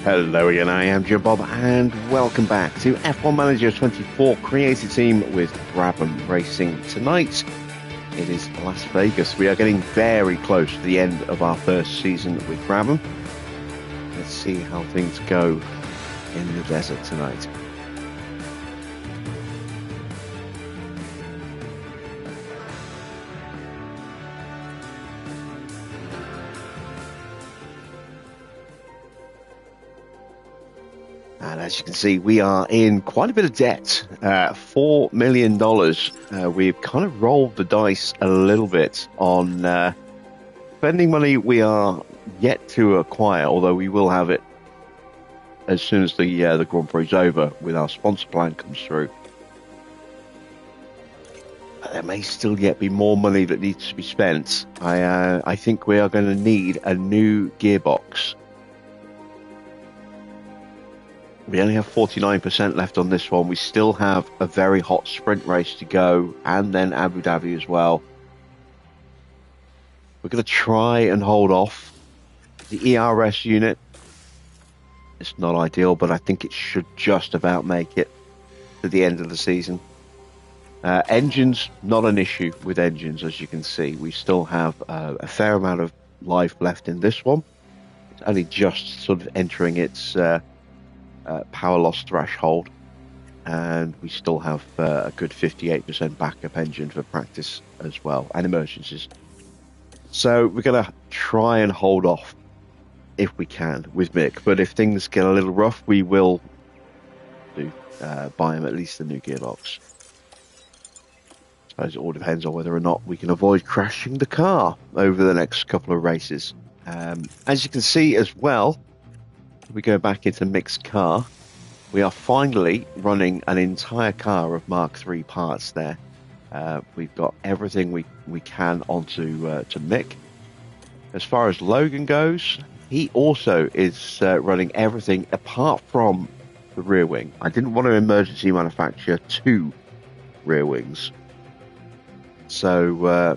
Hello again, I am Jim Bob, and welcome back to F1 Manager 24 Creative Team with Brabham Racing. Tonight, it is Las Vegas. We are getting very close to the end of our first season with Brabham. Let's see how things go in the desert tonight. And as you can see, we are in quite a bit of debt, $4 million. We've kind of rolled the dice a little bit on spending money we are yet to acquire, although we will have it as soon as the Grand Prix is over with our sponsor plan comes through. There may still yet be more money that needs to be spent. I think we are going to need a new gearbox. We only have 49% left on this one. We still have a very hot sprint race to go, and then Abu Dhabi as well. We're going to try and hold off. The ERS unit, it's not ideal, but I think it should just about make it to the end of the season. Engines, not an issue with engines, as you can see. We still have a fair amount of life left in this one. It's only just sort of entering its power loss threshold, and we still have a good 58% backup engine for practice as well, and emergencies. So we're going to try and hold off if we can with Mick, but if things get a little rough, we will buy him at least a new gearbox. I suppose it all depends on whether or not we can avoid crashing the car over the next couple of races. As you can see as well, we go back into Mick's car. We are finally running an entire car of Mark III parts there. We've got everything we can onto to Mick. As far as Logan goes, he also is running everything apart from the rear wing. I didn't want to emergency manufacture 2 rear wings, so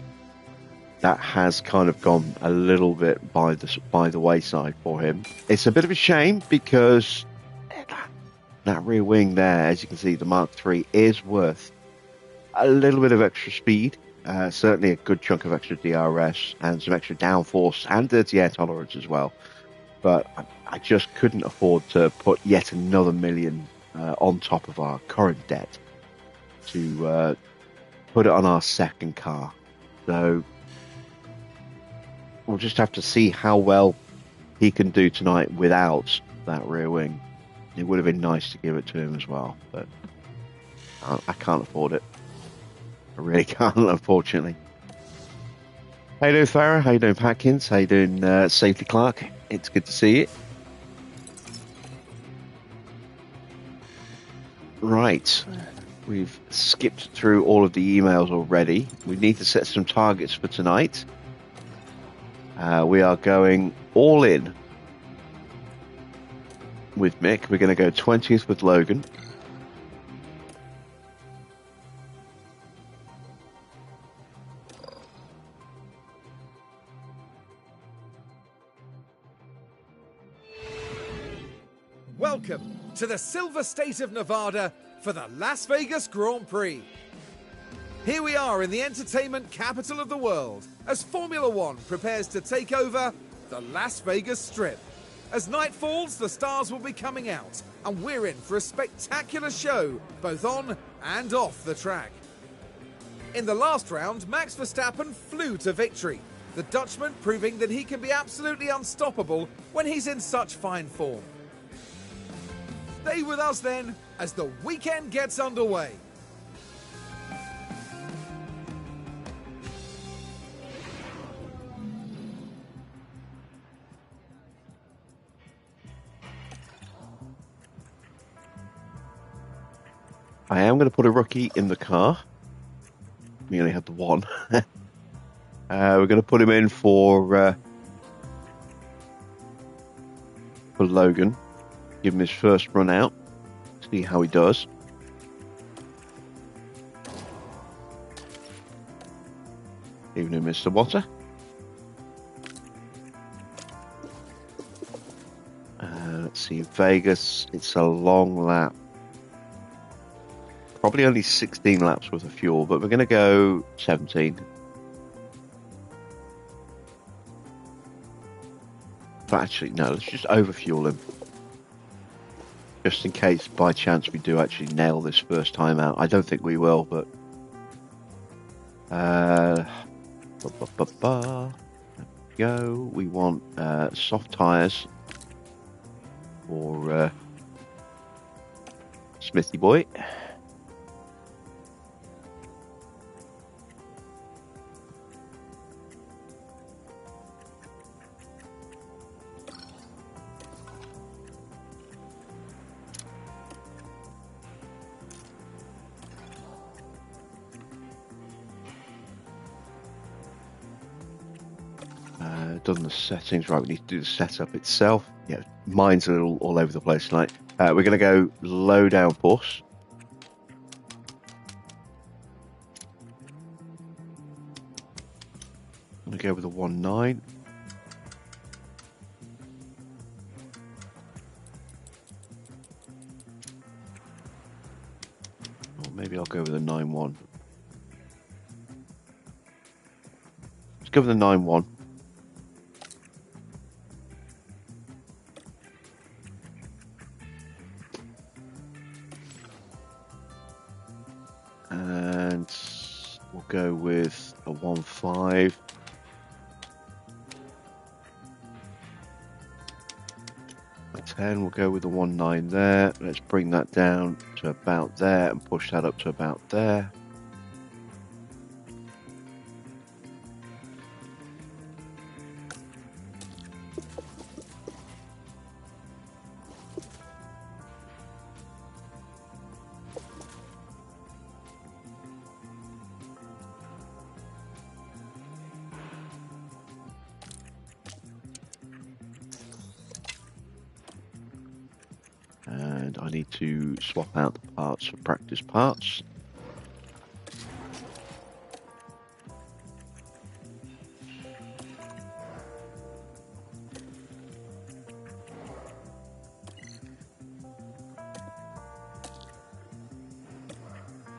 that has kind of gone a little bit by the wayside for him. It's a bit of a shame because that rear wing there, as you can see, the Mark III is worth a little bit of extra speed, certainly a good chunk of extra DRS and some extra downforce and dirty air tolerance as well. But I just couldn't afford to put yet another $1 million on top of our current debt to put it on our second car. So we'll just have to see how well he can do tonight without that rear wing. It would have been nice to give it to him as well, but I can't afford it. I really can't, unfortunately. How you doing, Farah? How you doing, Patkins? How you doing, Safety Clark? It's good to see you. Right. We've skipped through all of the emails already. We need to set some targets for tonight. We are going all in with Mick. We're going to go 20th with Logan. Welcome to the Silver State of Nevada for the Las Vegas Grand Prix. Here we are in the entertainment capital of the world as Formula One prepares to take over the Las Vegas Strip. As night falls, the stars will be coming out, and we're in for a spectacular show, both on and off the track. In the last round, Max Verstappen flew to victory, the Dutchman proving that he can be absolutely unstoppable when he's in such fine form. Stay with us then, as the weekend gets underway. I am going to put a rookie in the car. We only had the one. We're going to put him in for Logan. Give him his first run out. See how he does. Evening, Mr. Water. Let's see Vegas, it's a long lap. Probably only 16 laps worth of fuel, but we're going to go 17. But actually, no, let's just overfuel him. Just in case, by chance, we do actually nail this first time out. I don't think we will, but... There we go. We want soft tyres for Smithy boy. Done the settings. Right, we need to do the setup itself. Yeah, mine's a little all over the place tonight. We're going to go low downforce. I'm going to go with a 1.9. Or maybe I'll go with a 9.1. Let's go with a 9.1. And we'll go with a 1.5. A 10, we'll go with the 1.9 there. Let's bring that down to about there and push that up to about there. And I need to swap out the parts for practice parts.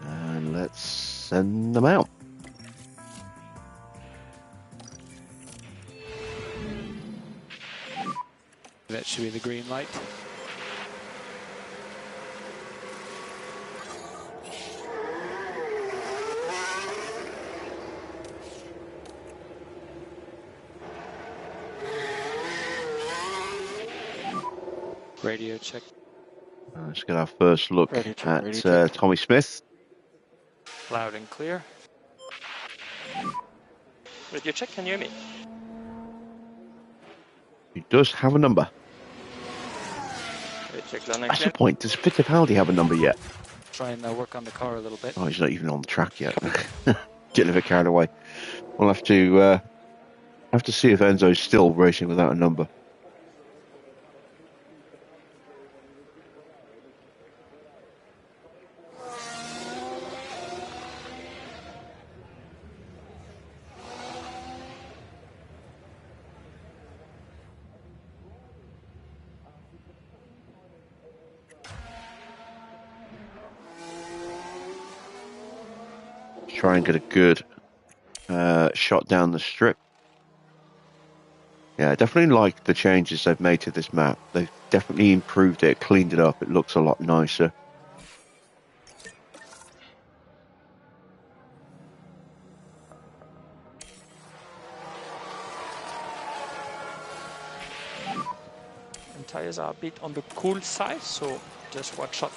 And let's send them out. That should be the green light. Radio check. Let's get our first look at Tommy Smith. Loud and clear. Radio check, can you hear me? He does have a number. Radio check, loud and That's clear. the point. Does Fittipaldi have a number yet? Try and work on the car a little bit. Oh, he's not even on the track yet. Getting a bit carried away. We'll have to see if Enzo's still racing without a number. Try and get a good shot down the strip. Yeah, I definitely like the changes they've made to this map. They've definitely improved it, cleaned it up. It looks a lot nicer. And tires are a bit on the cool side, so just watch out.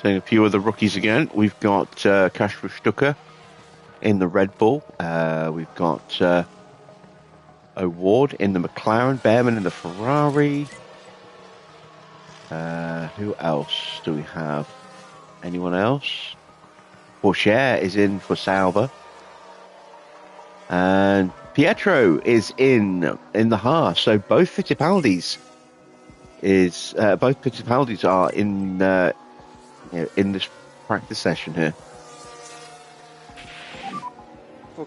Seeing a few of the rookies again. We've got Kasper Stucker in the Red Bull. We've got O'Ward in the McLaren. Behrman in the Ferrari. Who else do we have? Anyone else? Bourchier is in for Sauber. And Pietro is in the Haas. So both Fittipaldis are in in this practice session here.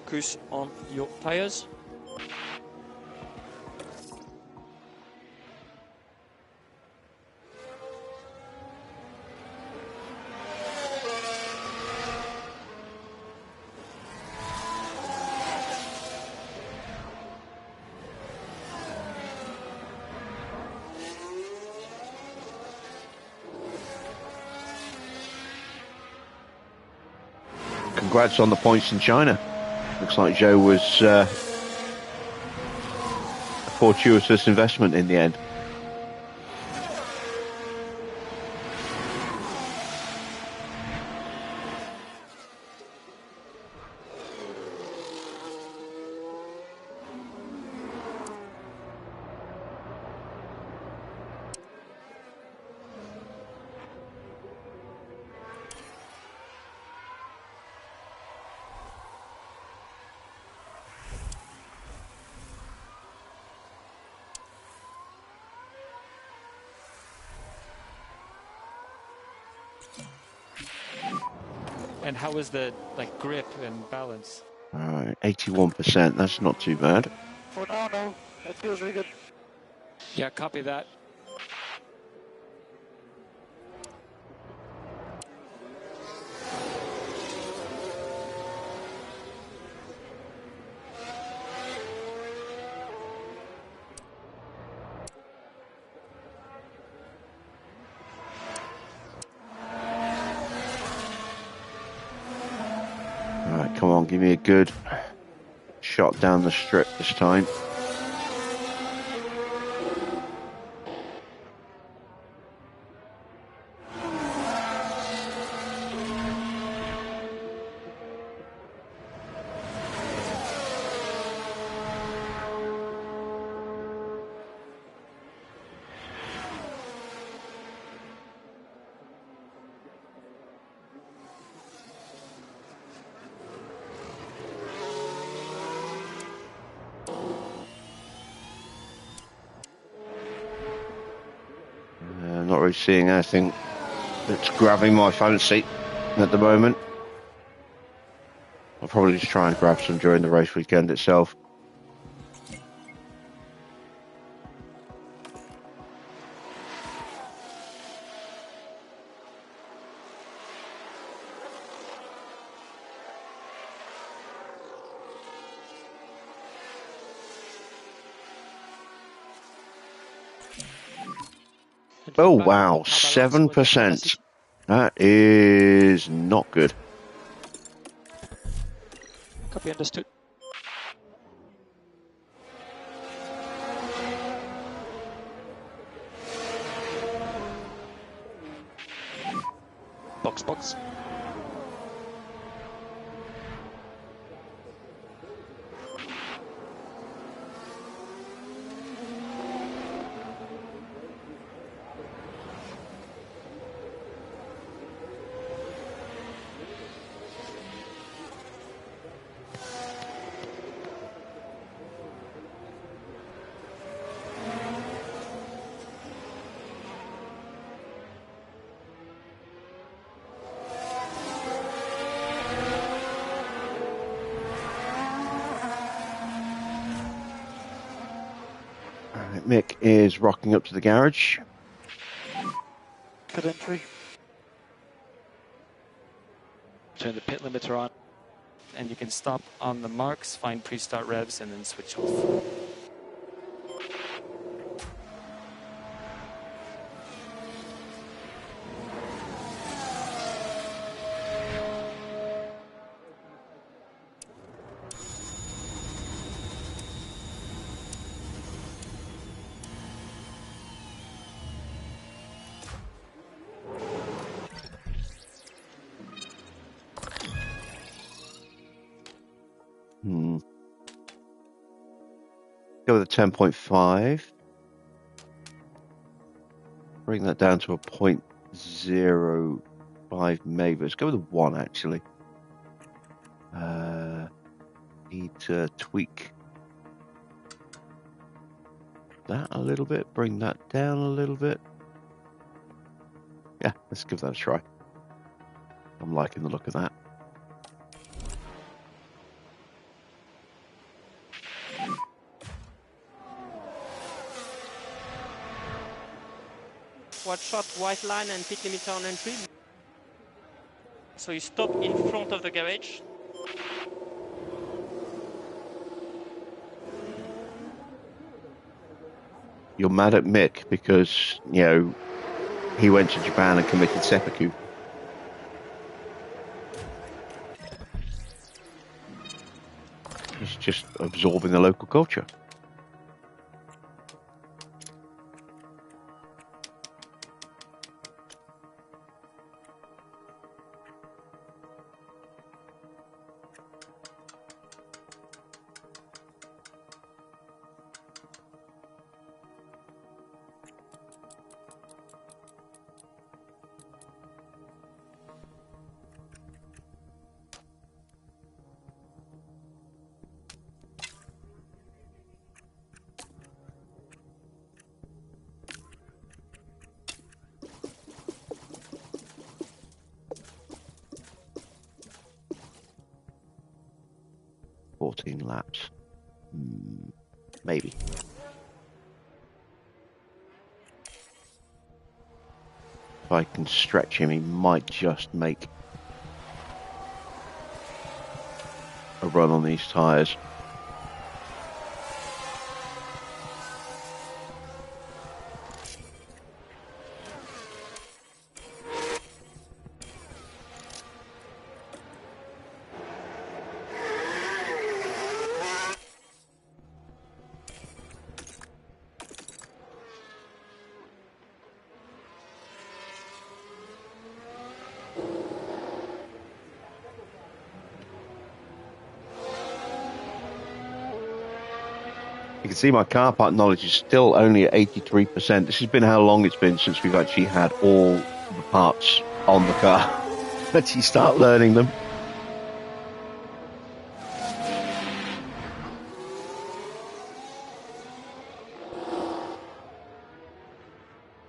focus on your tires. Congrats on the points in China. Looks like Joe was a fortuitous investment in the end. And how is the grip and balance? All right, 81%. That's not too bad. For now, no. That feels really good. Yeah, copy that. All right, come on, give me a good shot down the strip this time. Not really seeing anything that's grabbing my fancy at the moment. I'll probably just try and grab some during the race weekend itself. Oh wow, 7%. That is not good. Copy, understood. Box. Mick is rocking up to the garage. Good entry. Turn the pit limiter on, and you can stop on the marks, find pre-start revs, and then switch off. Go with a 10.5. Bring that down to a 0.05 maybe. Let's go with a 1 actually. Need to tweak that a little bit. Bring that down a little bit. Yeah, let's give that a try. I'm liking the look of that. Watch out, white line and pit limiter on entry. So you stop in front of the garage. You're mad at Mick because, you know, he went to Japan and committed seppuku. He's just absorbing the local culture. Laps. Maybe. If I can stretch him, he might just make a run on these tyres. You can see my car part knowledge is still only at 83%. This has been how long it's been since we've actually had all the parts on the car. Let's you start learning them.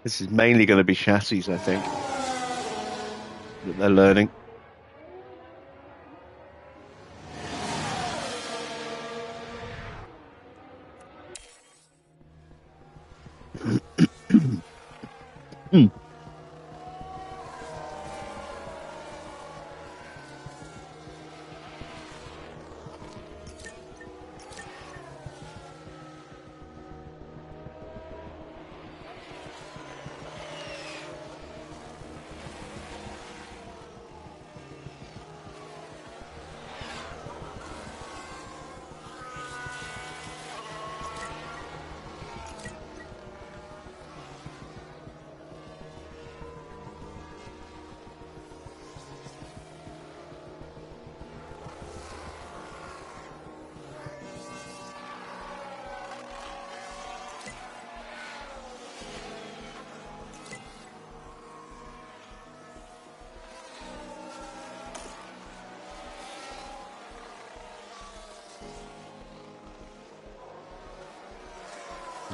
This is mainly going to be chassis, I think, that they're learning.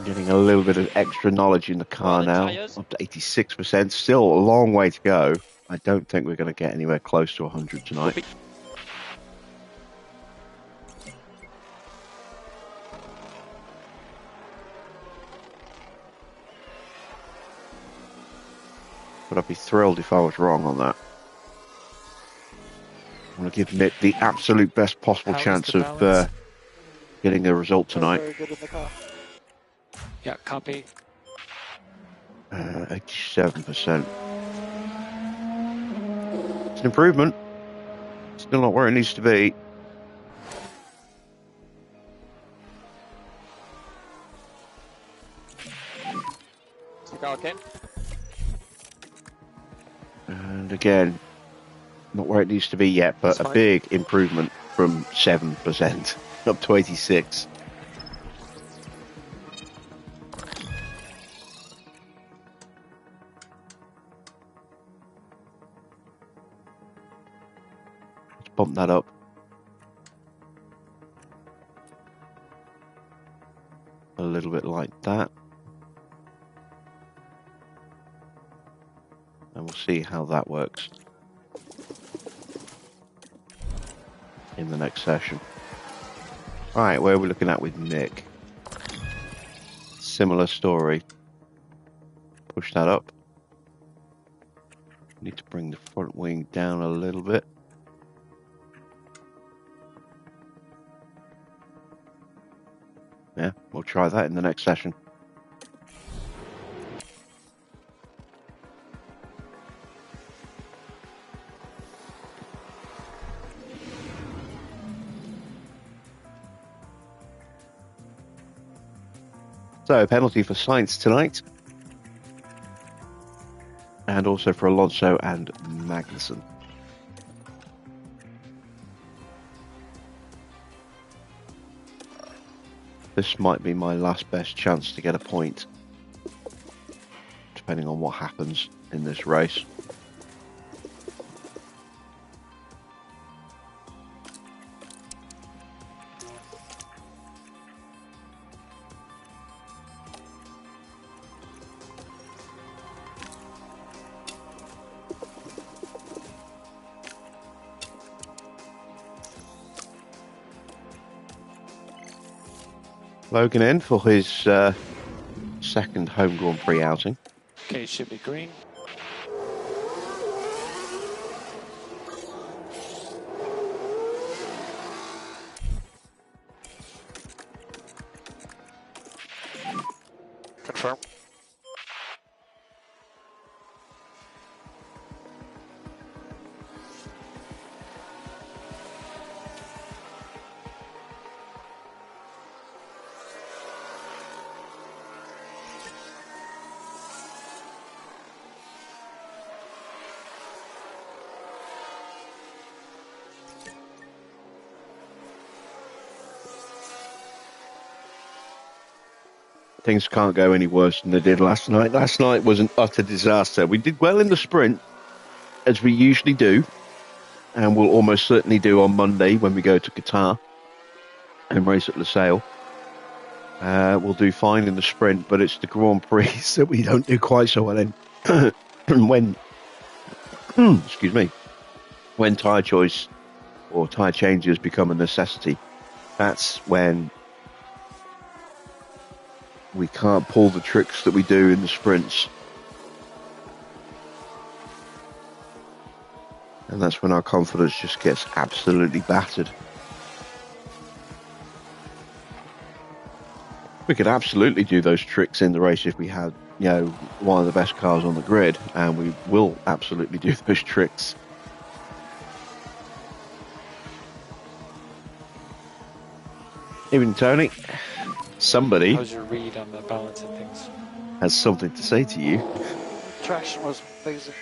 Getting a little bit of extra knowledge in the car now, up to 86%. Still a long way to go. I don't think we're going to get anywhere close to 100 tonight. But I'd be thrilled if I was wrong on that. I'm going to give Nick the absolute best possible chance of getting a result tonight. Very good in the car. Yeah, copy. 87%. It's an improvement. Still not where it needs to be. Okay. And again, not where it needs to be yet, but a big improvement from 7% up to 86%. Bump that up. A little bit like that. And we'll see how that works in the next session. Right, where are we looking at with Nick? Similar story. Push that up. Need to bring the front wing down a little bit. Yeah, we'll try that in the next session. So, penalty for Sainz tonight. And also for Alonso and Magnussen. This might be my last best chance to get a point, depending on what happens in this race. Logan in for his second home Grand Prix outing. Okay, it should be green. Confirm. Things can't go any worse than they did last night. Last night was an utter disaster. We did well in the sprint, as we usually do, and we'll almost certainly do on Monday when we go to Qatar and race at Losail. We'll do fine in the sprint, but it's the Grand Prix that we don't do quite so well in. when, excuse me, when tyre choice or tyre changes become a necessity, that's when we can't pull the tricks that we do in the sprints. And that's when our confidence just gets absolutely battered. We could absolutely do those tricks in the race if we had, you know, one of the best cars on the grid, and we will absolutely do those tricks. Even Tony, somebody How's your read on the balance of things? has something to say to you. Traction was basic.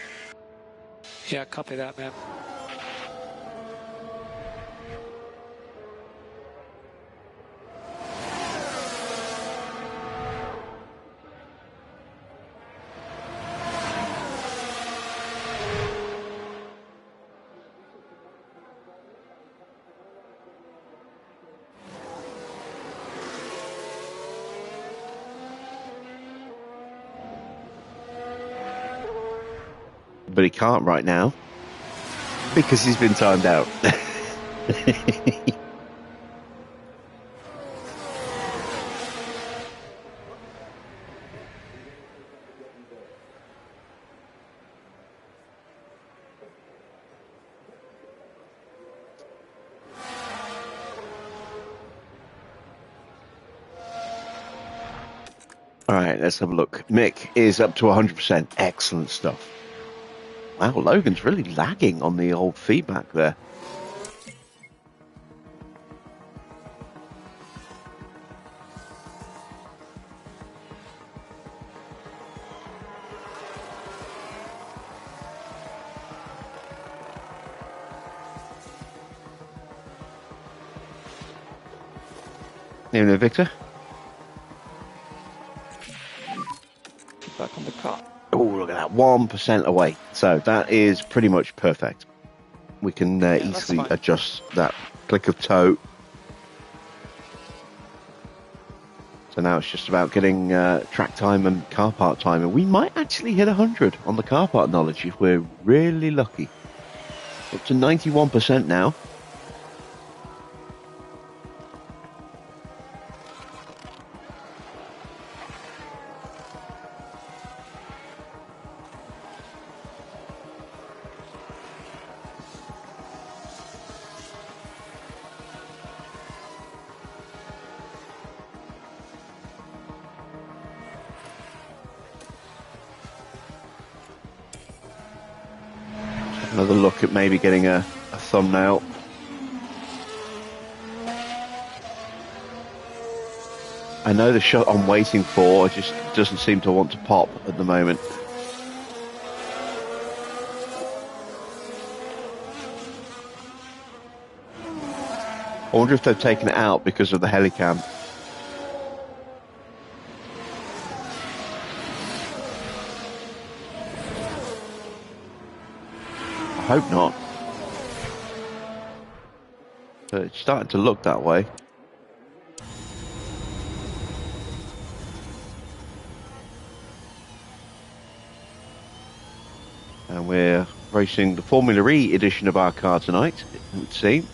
Yeah, copy that, man. But he can't right now because he's been timed out. All right, let's have a look. Mick is up to 100%. Excellent stuff. Wow, Logan's really lagging on the old feedback there. Evening, Victor. Back on the car. Oh, look at that, 1% away. So that is pretty much perfect. We can easily fine. adjust that click of toe. So now it's just about getting track time and car part time. And we might actually hit 100 on the car part knowledge if we're really lucky. Up to 91% now. Another look at maybe getting a thumbnail. I know the shot I'm waiting for just doesn't seem to want to pop at the moment. I wonder if they've taken it out because of the helicam. I hope not. But it's starting to look that way. And we're racing the Formula E edition of our car tonight, it would seem.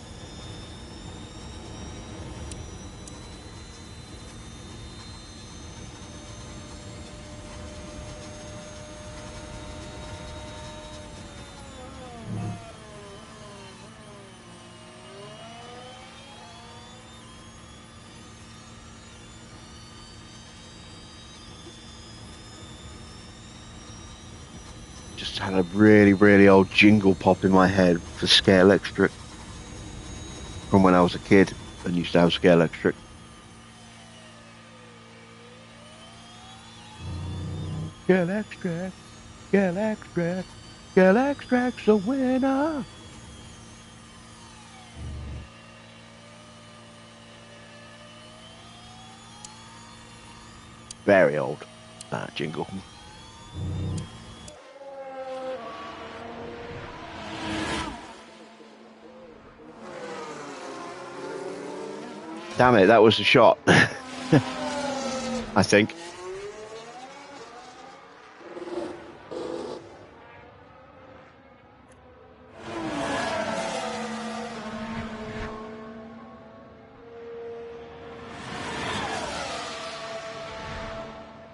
Just had a really, really old jingle pop in my head for Scare Electric from when I was a kid and used to have Scare Electric. Scare Electric, Scare Electric, Scare Electric's a winner. Very old, that jingle. Damn it, that was the shot. I think.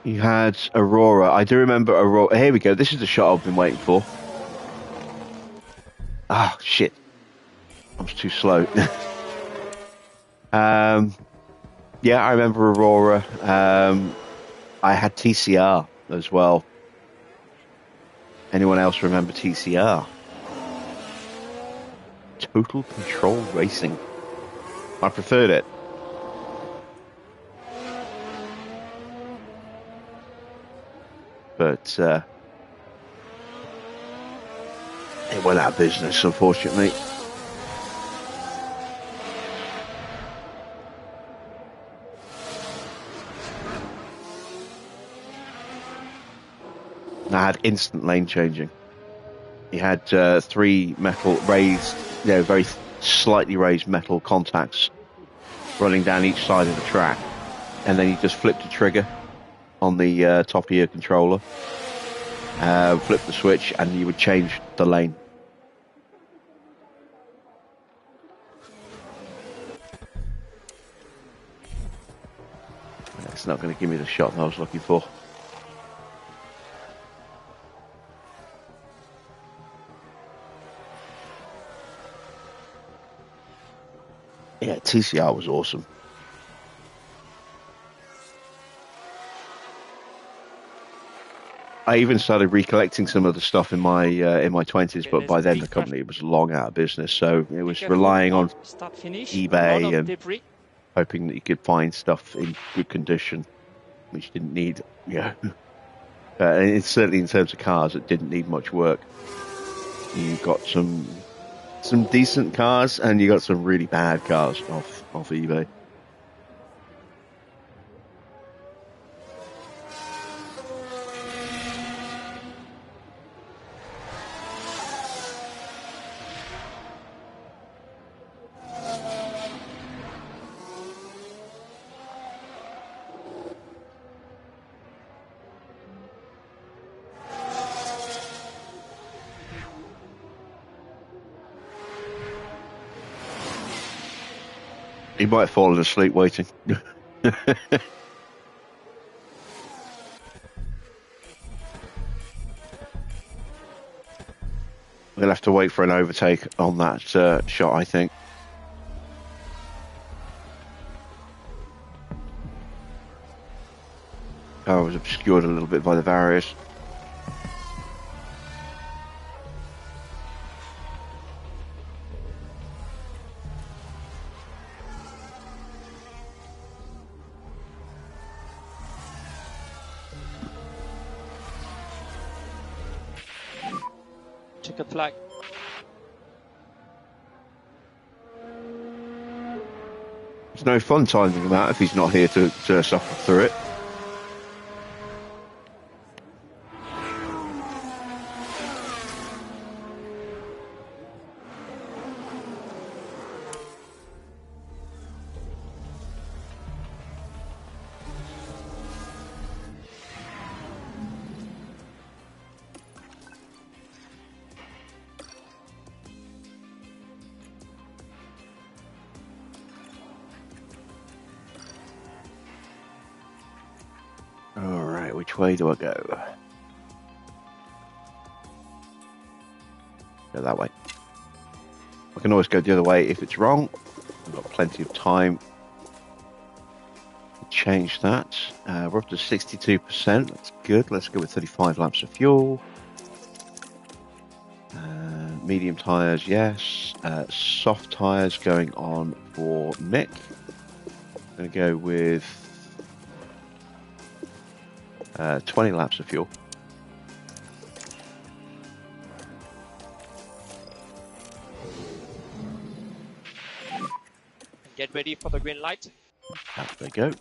You had Aurora. I do remember Aurora. Here we go. This is the shot I've been waiting for. Ah, shit. I was too slow. Yeah, I remember Aurora. I had TCR as well. Anyone else remember TCR? Total Control Racing. I preferred it. But it went out of business, unfortunately. I had instant lane changing. You had three metal raised, very slightly raised metal contacts running down each side of the track, and then you just flipped a trigger on the top of your controller, flip the switch, and you would change the lane. That's not going to give me the shot that I was looking for. Yeah, TCR was awesome. I even started recollecting some of the stuff in my 20s, but by then the company was long out of business, so it was relying on eBay and hoping that you could find stuff in good condition, which didn't need, it's certainly in terms of cars, it didn't need much work. You got some decent cars, and you got some really bad cars off eBay. He might have fallen asleep waiting. We'll have to wait for an overtake on that shot, I think. I was obscured a little bit by the barriers. Checkered flag. It's no fun timing him out if he's not here to suffer through it. Alright, which way do I go? Go that way. I can always go the other way if it's wrong. I've got plenty of time to change that. We're up to 62%. That's good. Let's go with 35 laps of fuel. Medium tyres, yes. Soft tyres going on for Mick. I'm going to go with 20 laps of fuel. Get ready for the green light. Out they go.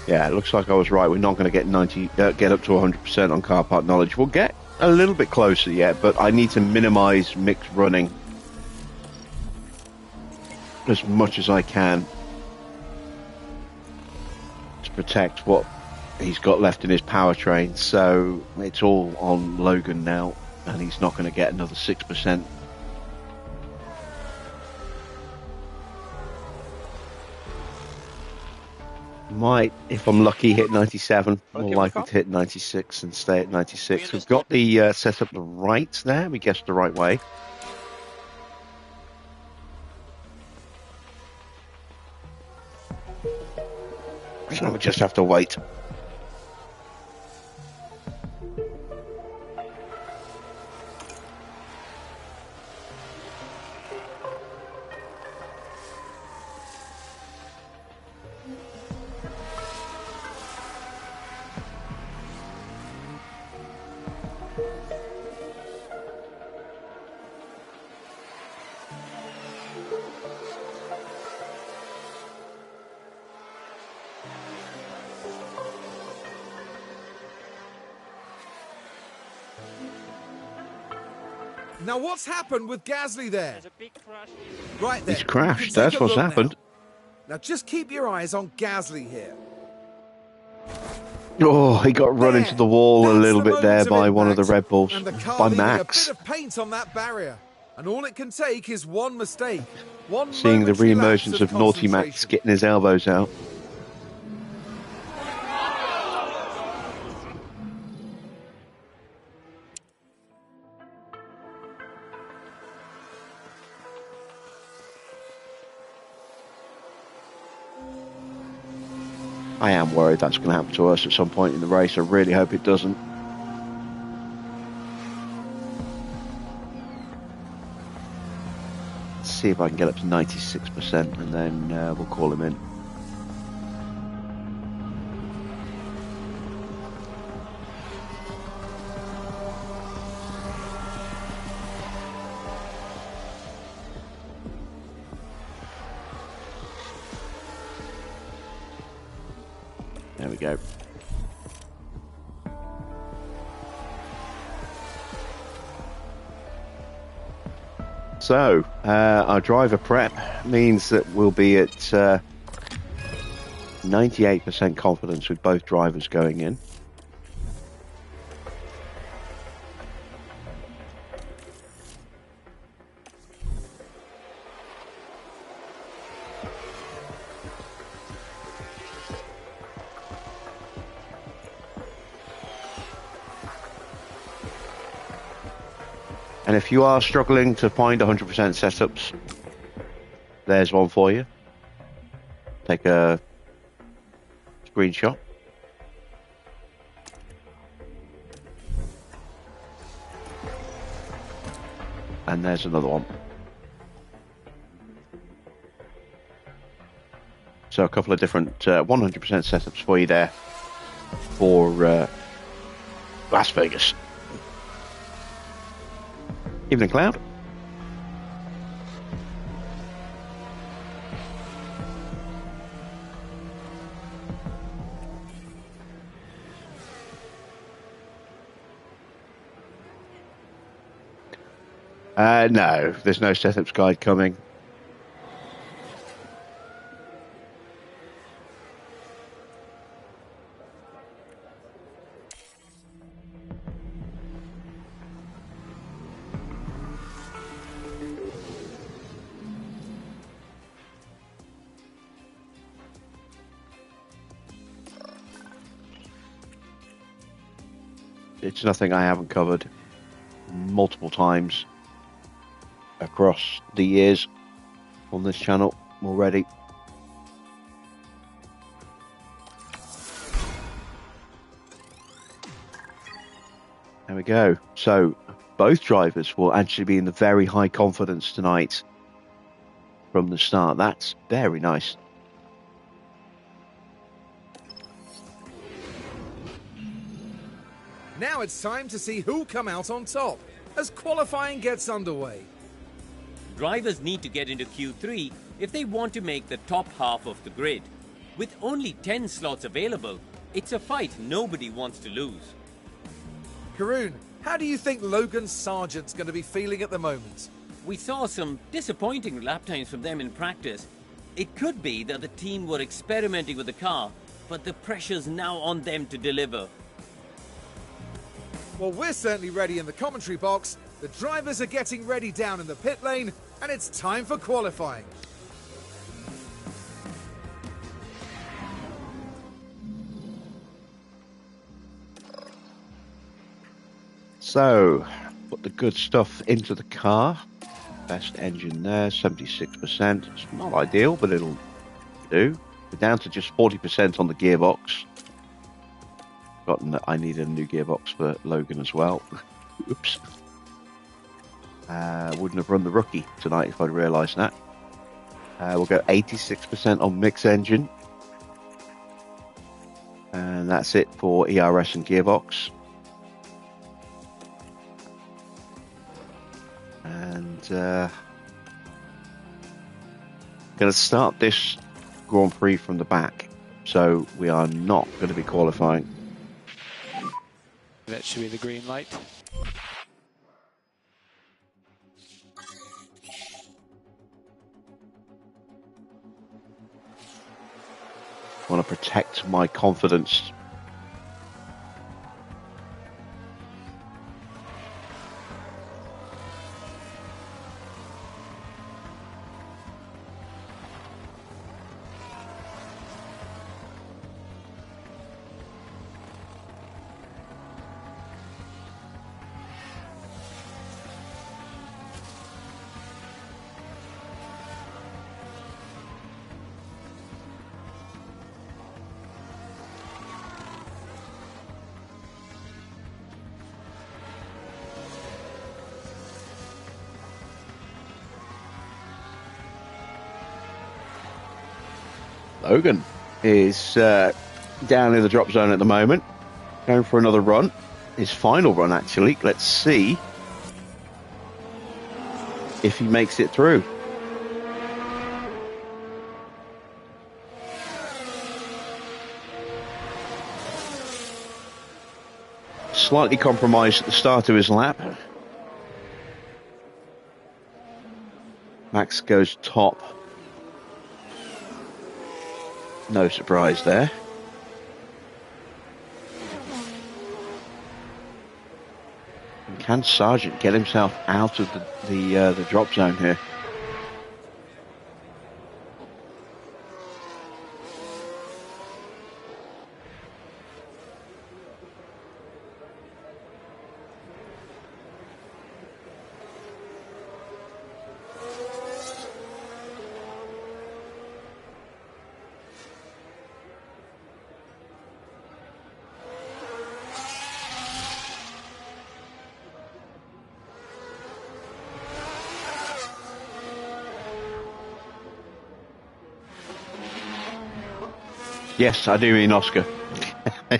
Yeah, it looks like I was right. We're not going to get get up to 100% on car park knowledge. We'll get a little bit closer yet, but I need to minimise Mick's running as much as I can to protect what he's got left in his powertrain. So it's all on Logan now, and he's not going to get another 6%. Might, if I'm lucky, hit 97. More likely to hit 96 and stay at 96. We've got the setup the right there. We guessed the right way. So we just have to wait. Now what's happened with Gasly there? There's a big crash. Right there. He's crashed. You can That's take a what's look happened. Now just keep your eyes on Gasly here. Oh, he got run into the wall a That's little the bit there moment by of one of the impact, Red Bulls, and the car by leaving Max. a bit of paint on that barrier, and all it can take is one mistake, one Seeing the momentary lapse re-emergence of Naughty Max concentration. getting his elbows out. I am worried that's going to happen to us at some point in the race. I really hope it doesn't. Let's see if I can get up to 96% and then we'll call him in. There we go. So, our driver prep means that we'll be at 98% confidence with both drivers going in. And if you are struggling to find 100% setups, there's one for you. Take a screenshot. And there's another one. So a couple of different 100% setups for you there for Las Vegas. Evening Cloud. No, there's no setups guide coming. It's nothing I haven't covered multiple times across the years on this channel already. There we go. So both drivers will actually be in the very high confidence tonight from the start. That's very nice. Now it's time to see who'll come out on top as qualifying gets underway. Drivers need to get into Q3 if they want to make the top half of the grid. With only 10 slots available, it's a fight nobody wants to lose. Karun, how do you think Logan Sargent's going to be feeling at the moment? We saw some disappointing lap times from them in practice. It could be that the team were experimenting with the car, but the pressure's now on them to deliver. Well, we're certainly ready in the commentary box. The drivers are getting ready down in the pit lane, and it's time for qualifying. So, put the good stuff into the car. Best engine there, 76%. It's not ideal, but it'll do. We're down to just 40% on the gearbox. I need a new gearbox for Logan as well. Oops. Wouldn't have run the rookie tonight if I'd realised that. We'll go 86% on mix engine. And that's it for ERS and gearbox. And going to start this Grand Prix from the back. So we are not going to be qualifying. That should be the green light. I want to protect my confidence. Logan is down in the drop zone at the moment, going for another run. His final run, actually. Let's see if he makes it through. slightly compromised at the start of his lap. Max goes top. No surprise there. And can Sargent get himself out of the drop zone here? Yes, I do mean Oscar. I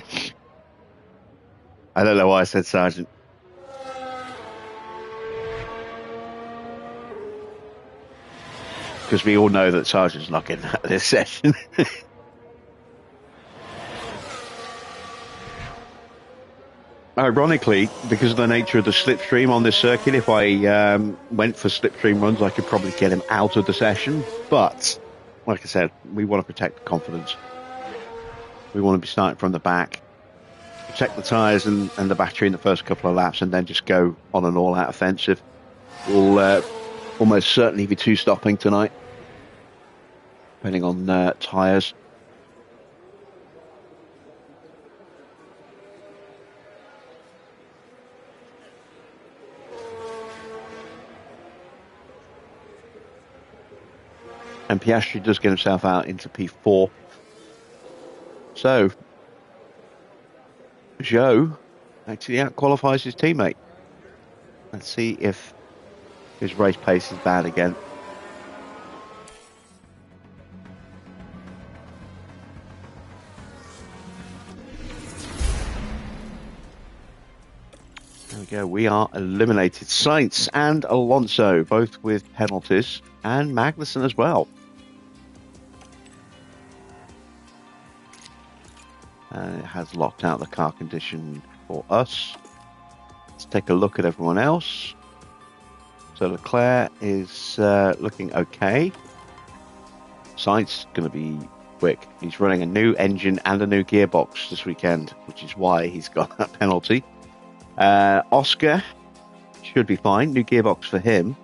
don't know why I said Sargent. Because we all know that Sargent's not getting out of this session. Ironically, because of the nature of the slipstream on this circuit, if I went for slipstream runs, I could probably get him out of the session. But, like I said, we want to protect confidence. We want to be starting from the back, protect the tyres and the battery in the first couple of laps, and then just go on an all-out offensive. We'll almost certainly be two-stopping tonight, depending on tyres. And Piastri does get himself out into P4. So, Zhou actually out-qualifies his teammate. Let's see if his race pace is bad again. There we go. We are eliminated. Sainz and Alonso, both with penalties, and Magnussen as well. It has locked out the car condition for us. Let's take a look at everyone else. So Leclerc is looking okay. Sainz is going to be quick. He's running a new engine and a new gearbox this weekend, which is why he's got that penalty. Oscar should be fine. New gearbox for him.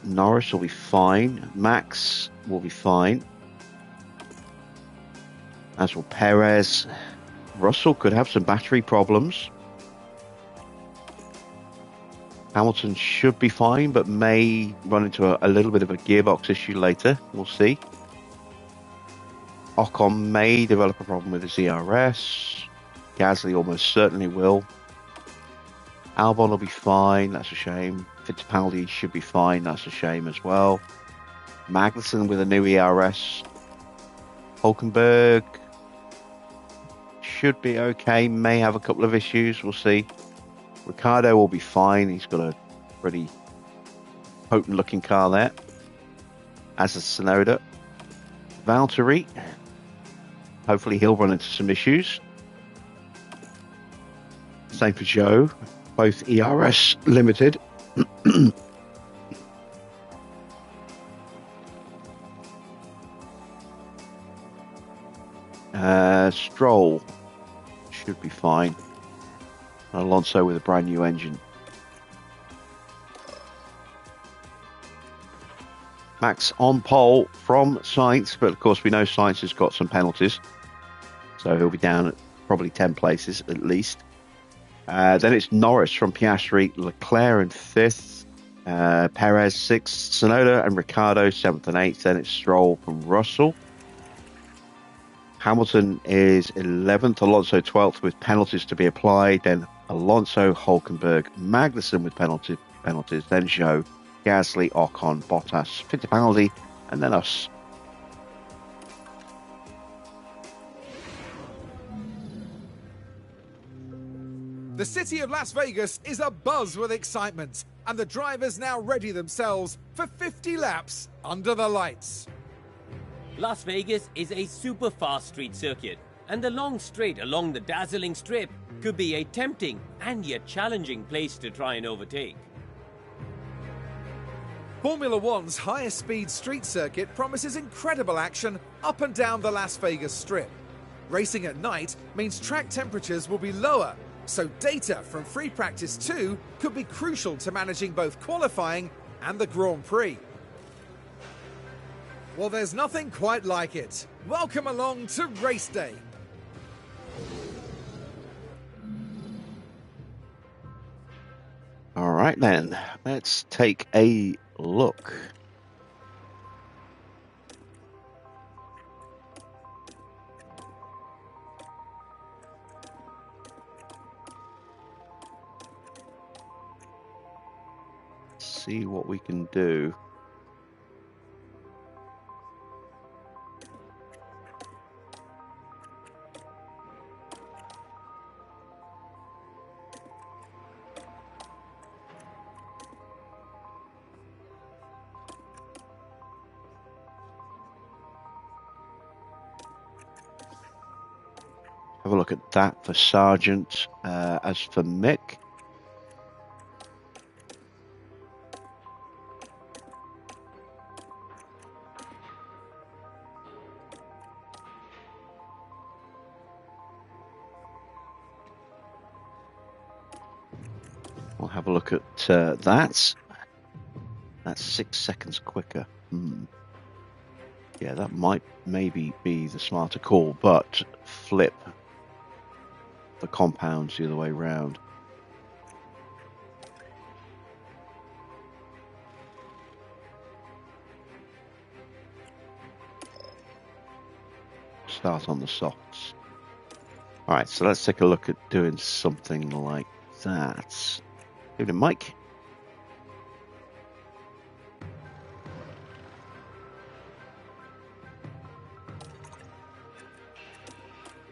Norris will be fine. Max will be fine. As will Perez. Russell could have some battery problems. Hamilton should be fine, but may run into a little bit of a gearbox issue later. We'll see. Ocon may develop a problem with his ERS. Gasly almost certainly will. Albon will be fine. That's a shame. Fittipaldi should be fine. That's a shame as well. Magnussen with a new ERS. Hulkenberg should be okay. May have a couple of issues. We'll see. Ricciardo will be fine. He's got a pretty potent looking car there. As a Tsunoda. Valtteri. Hopefully he'll run into some issues. Same for Zhou. Both ERS limited. Stroll should be fine. Alonso with a brand new engine. Max on pole from Sainz, but of course we know Sainz has got some penalties, so he'll be down at probably 10 places at least. Then it's Norris from Piastri, Leclerc in 5th, Perez 6th, Tsunoda and Ricciardo 7th and 8th. Then it's Stroll from Russell. Hamilton is 11th, Alonso 12th with penalties to be applied. Then Alonso, Hulkenberg, Magnussen with penalties. Then Zhou, Gasly, Ocon, Bottas, Fittipaldi, and then us. The city of Las Vegas is abuzz with excitement, and the drivers now ready themselves for 50 laps under the lights. Las Vegas is a super fast street circuit, and the long straight along the dazzling strip could be a tempting and yet challenging place to try and overtake. Formula One's highest speed street circuit promises incredible action up and down the Las Vegas Strip. Racing at night means track temperatures will be lower, so data from Free Practice 2 could be crucial to managing both qualifying and the Grand Prix. Well, there's nothing quite like it. Welcome along to race day. All right, then. Let's take a look. See what we can do. Have a look at that for Sargent. As for Mick, we'll have a look at that. That's 6 seconds quicker. Yeah, that might maybe be the smarter call, but flip the compounds the other way round. Start on the softs. All right, so let's take a look at doing something like that. Give it a mic.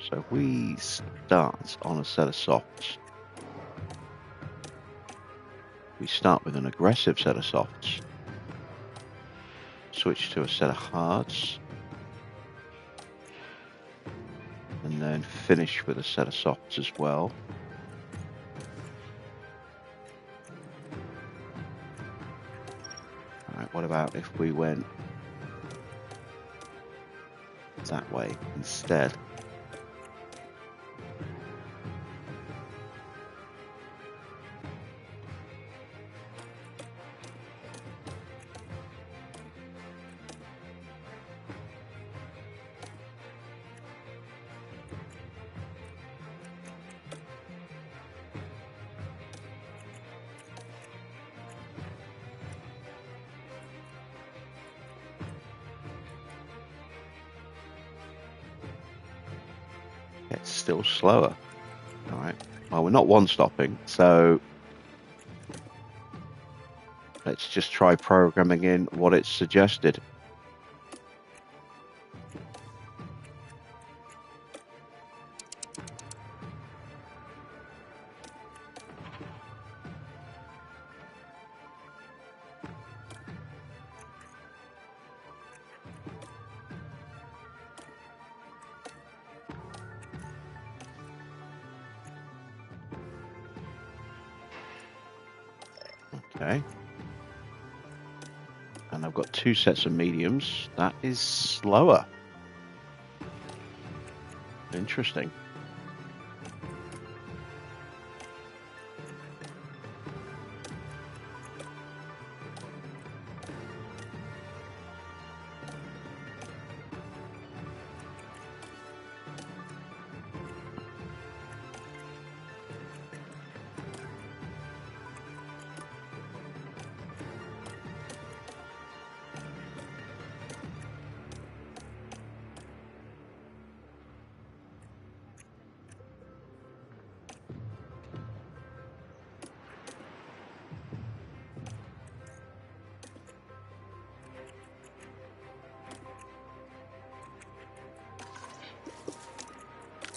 So we start on a set of softs. We start with an aggressive set of softs. Switch to a set of hards. And then finish with a set of softs as well. Alright, what about if we went that way instead? It's still slower. All right. Well, we're not one-stopping, so let's just try programming in what it's suggested. Okay. And I've got 2 sets of mediums. That is slower. Interesting.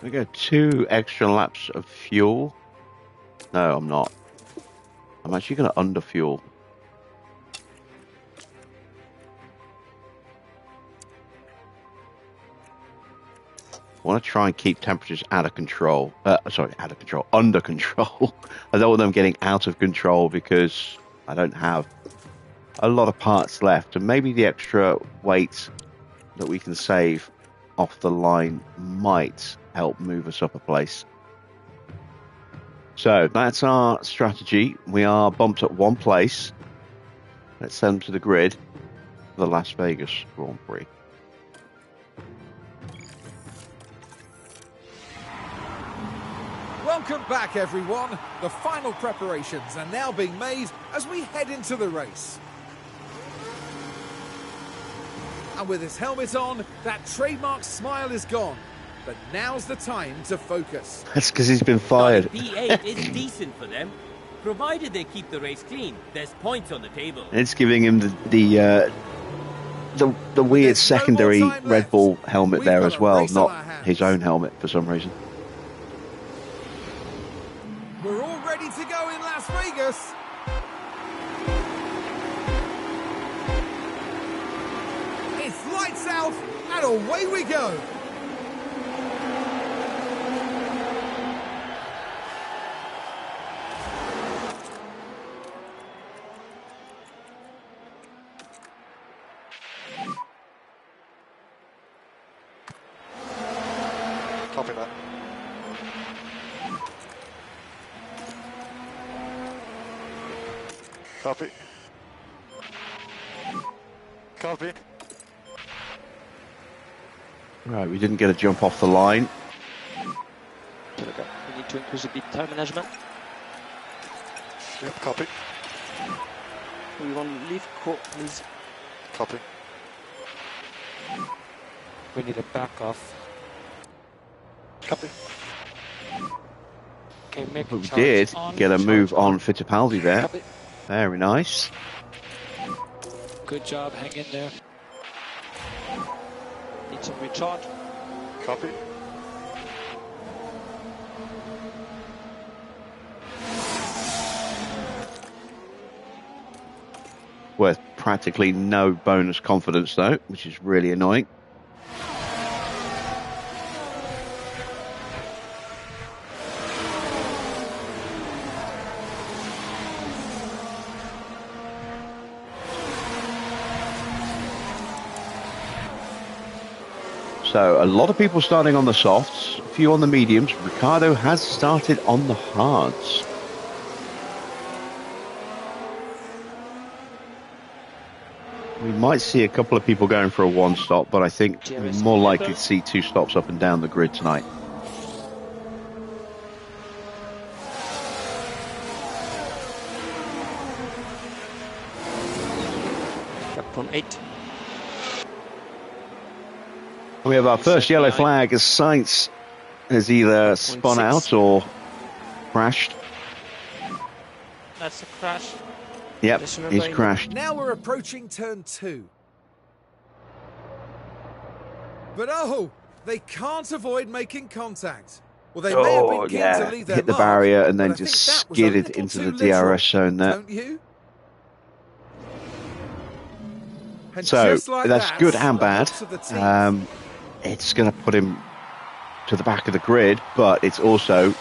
We go 2 extra laps of fuel. No, I'm not. I'm actually going to underfuel. want to try and keep temperatures out of control. Under control. I don't want them getting out of control because I don't have a lot of parts left, and maybe the extra weight that we can save off the line might help move us up a place. So that's our strategy. We are bumped at one place. Let's send them to the grid for the Las Vegas Grand Prix. Welcome back, everyone. The final preparations are now being made as we head into the race. And with his helmet on, that trademark smile is gone. But now's the time to focus. That's because he's been fired. P8 is decent for them. Provided they keep the race clean, there's points on the table. It's giving him the weird secondary Red Bull helmet there as well, not his own helmet for some reason. We're all ready to go in Las Vegas. It's lights out and away we go. Copy that. Copy. Copy. Right, we didn't get a jump off the line. We need to increase a bit tire management. Yep, copy. We want to leave court, please. Copy. We need a back off. Copy. Okay, make But we charge did on, get a charge move on Fittipaldi there. Copy. Very nice. Good job, hang in there. Need some recharge. Copy. Worth practically no bonus confidence though, which is really annoying. So a lot of people starting on the softs, a few on the mediums. Ricardo has started on the hards. We might see a couple of people going for a one stop, but I think we're more likely to see two stops up and down the grid tonight. Gap from 8. We have our first yellow flag as Sainz has either spun out or crashed. That's a crash. Yep, Let's he's remember crashed. Now we're approaching turn 2. But oh, they can't avoid making contact. Well, they may have been keen to leave their hit the mark, barrier and then but I just think that was a skidded little into too the DRS literal, zone there. Don't you? And So just like that's that, good and the bad. hearts of the team. It's going to put him to the back of the grid, but it's also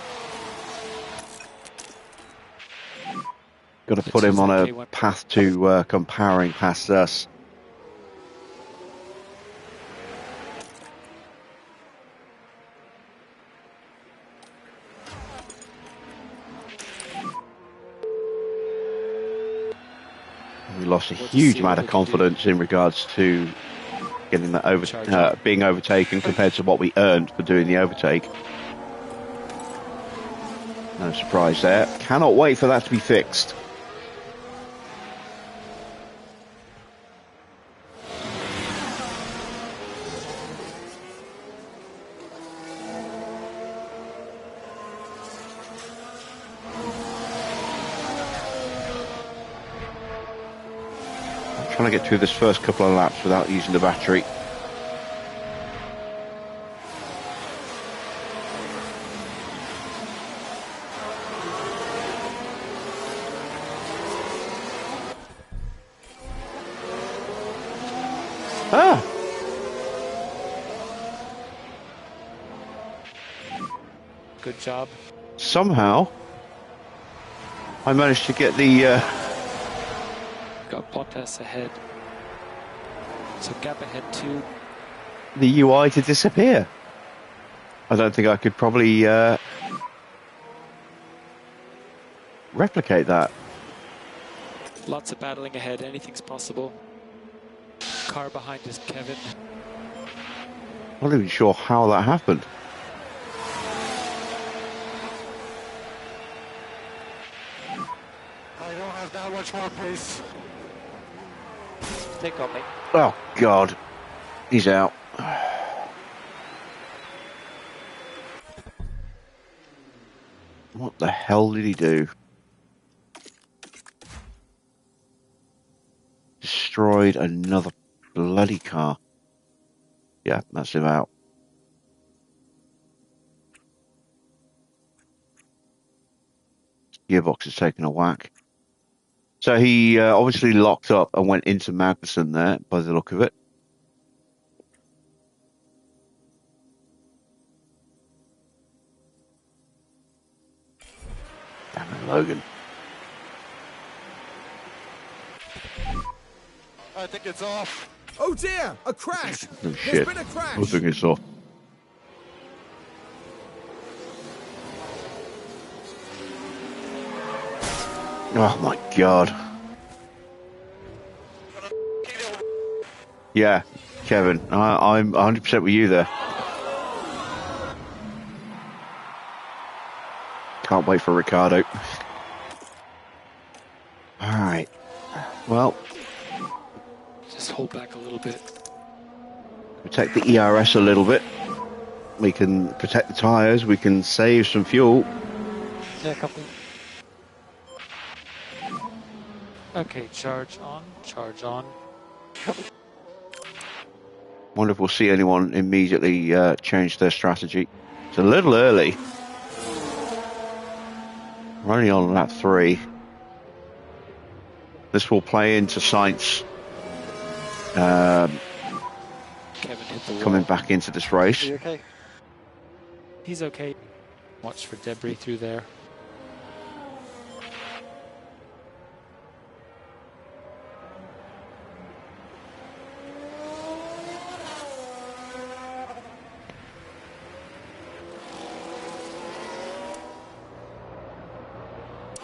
got to put him on a path to come powering past us. We lost a huge amount of confidence in regards to getting that being overtaken compared to what we earned for doing the overtake. No surprise there. Cannot wait for that to be fixed. Trying to get through this first couple of laps without using the battery. Good job. Somehow, I managed to get the Got Bottas ahead. So gap ahead 2. the UI to disappear. I don't think I could probably replicate that. Lots of battling ahead. Anything's possible. Car behind is Kevin. I'm not even sure how that happened. I don't have that much more pace. Take on me. Oh, God. He's out. What the hell did he do? Destroyed another bloody car. Yeah, that's him out. Gearbox has taken a whack. So he obviously locked up and went into Magnussen there, by the look of it. Damn it, Logan. I think it's off. Oh dear, a crash! Oh There's shit. been a crash! I think it's off. Oh my God. Yeah, Kevin, I'm 100% with you there. Can't wait for Ricardo. Alright. Well, Just hold back a little bit. protect the ERS a little bit. We can protect the tyres, we can save some fuel. Yeah, copy. Okay, charge on, charge on. Wonder if we'll see anyone immediately change their strategy. It's a little early. We're only on lap 3. This will play into Sainz Kevin hit the coming wall. back into this race. You okay? He's okay. Watch for debris through there.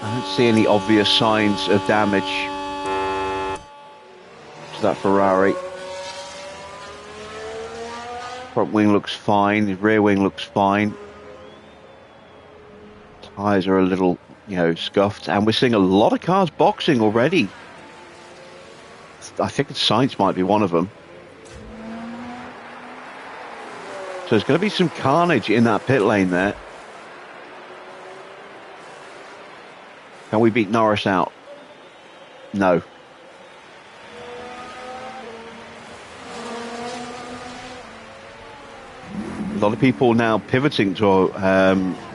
I don't see any obvious signs of damage to that Ferrari. Front wing looks fine, the rear wing looks fine. Tyres are a little, scuffed, and we're seeing a lot of cars boxing already. I think Sainz might be one of them. So there's going to be some carnage in that pit lane there. Can we beat Norris out? No. A lot of people now pivoting to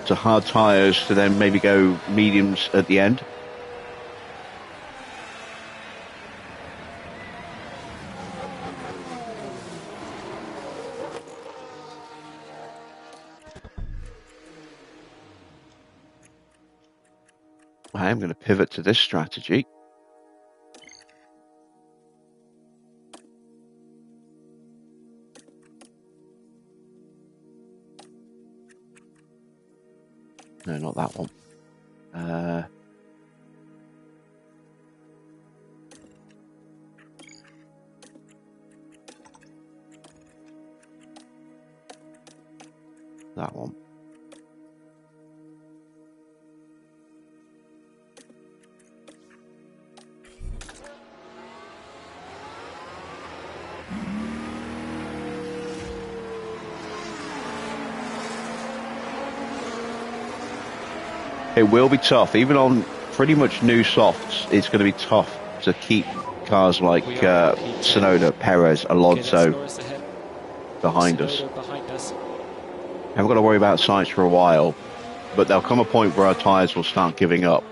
hard tyres to then maybe go mediums at the end. I am going to pivot to this strategy. No, not that one. That one. It will be tough, even on pretty much new softs. It's going to be tough to keep cars like Tsunoda, Perez, Alonso behind us. Haven't got to worry about Sainz for a while, but there'll come a point where our tyres will start giving up.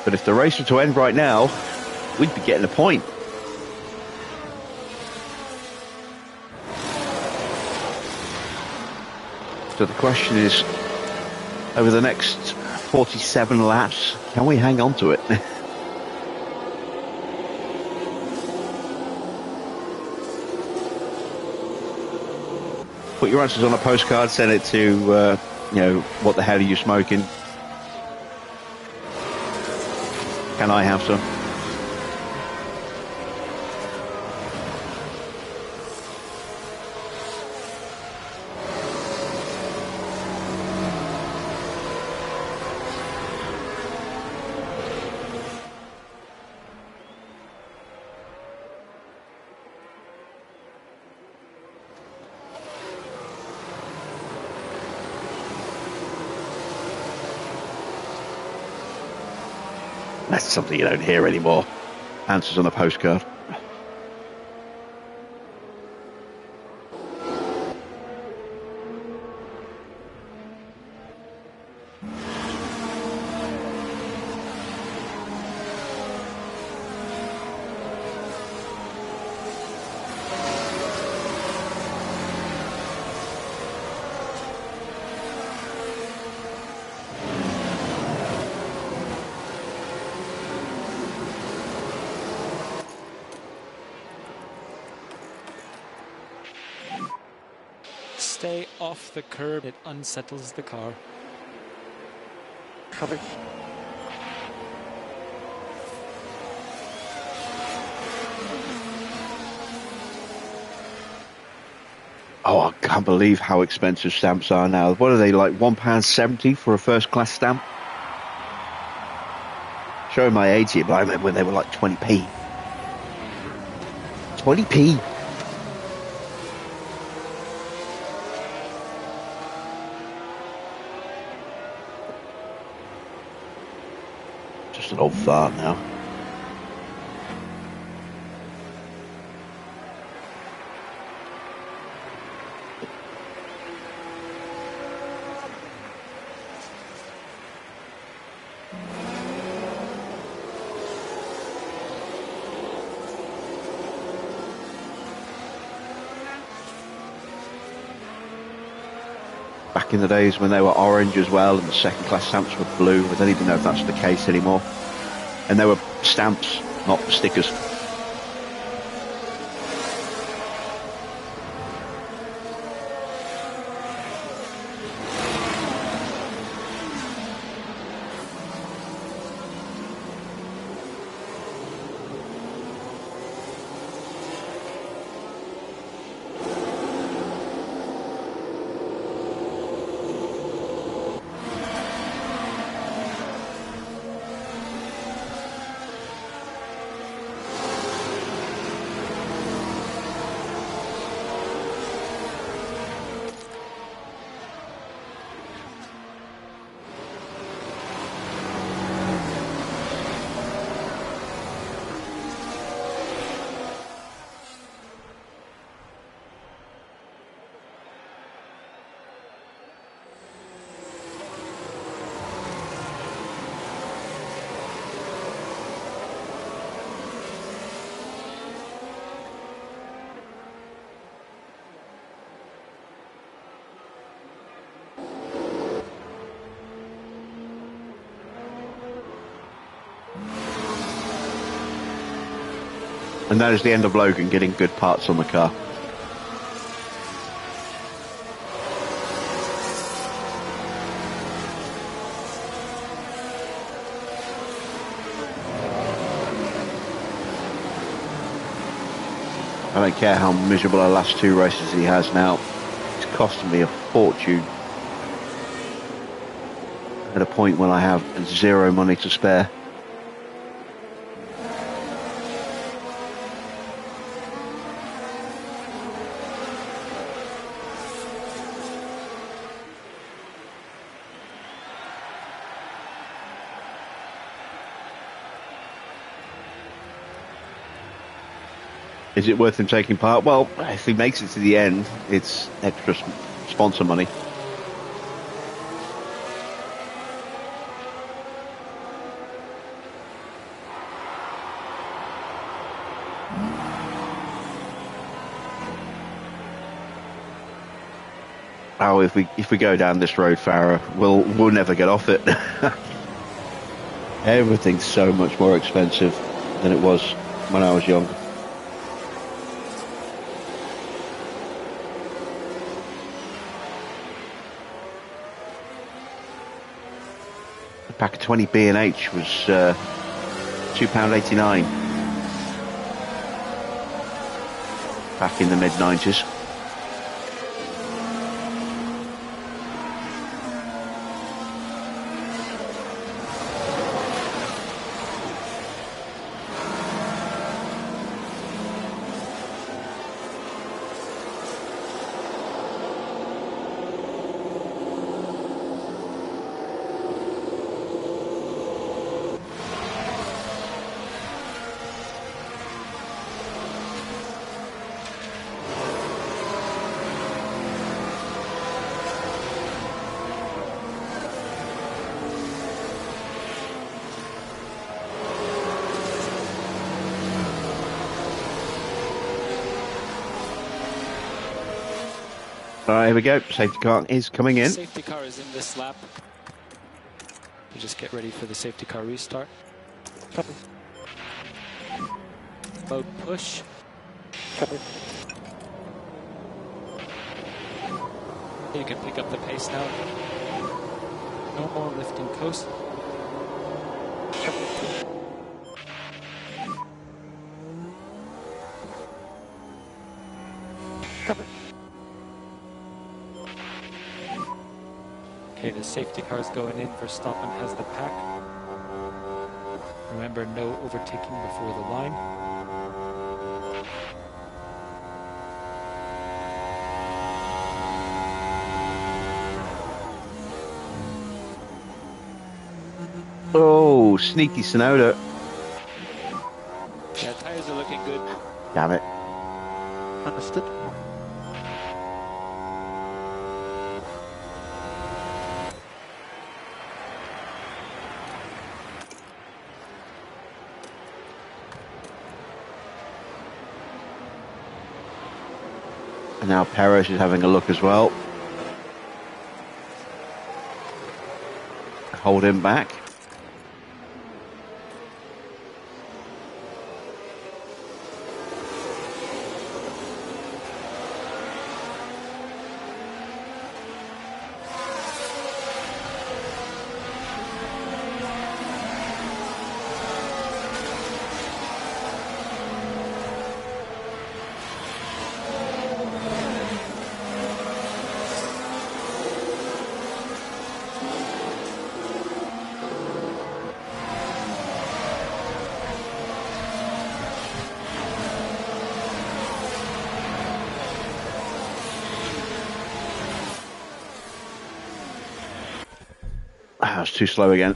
But if the race were to end right now, we'd be getting a point. So the question is, over the next 47 laps, can we hang on to it? Put your answers on a postcard, send it to, what the hell are you smoking? Can I have some? That's something you don't hear anymore. Answers on a postcard. Stay off the curb, it unsettles the car. Copy. Oh, I can't believe how expensive stamps are now. What are they, like £1.70 for a first class stamp? Showing my age here, but I remember when they were like 20p. 20p! Just an old fart now. Back in the days when they were orange as well and the second class stamps were blue, I don't even know if that's the case anymore. And they were stamps, not stickers. And that is the end of Logan getting good parts on the car. I don't care how miserable our last two races he has now. It's costing me a fortune. At a point when I have zero money to spare. Is it worth him taking part? Well, if he makes it to the end, it's extra sponsor money. Oh, if we go down this road, Farah, we'll never get off it. Everything's so much more expensive than it was when I was young. A pack of 20 B&H was £2.89 back in the mid-90s. All right, here we go. Safety car is coming in. Safety car is in this lap. You just get ready for the safety car restart. Mode push. You can pick up the pace now. No more lifting coast. Okay, the safety car is going in. Verstappen has the pack. Remember, no overtaking before the line. Oh, sneaky Sonoda. Yeah, tires are looking good. Damn it. Understood. And now Perez is having a look as well. Hold him back. Ah, it's too slow again.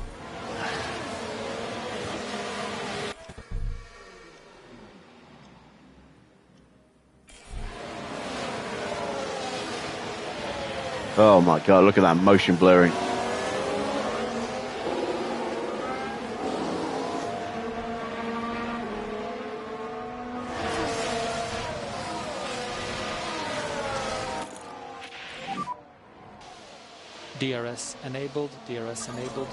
Oh my god, look at that motion blurring. DRS enabled, DRS enabled.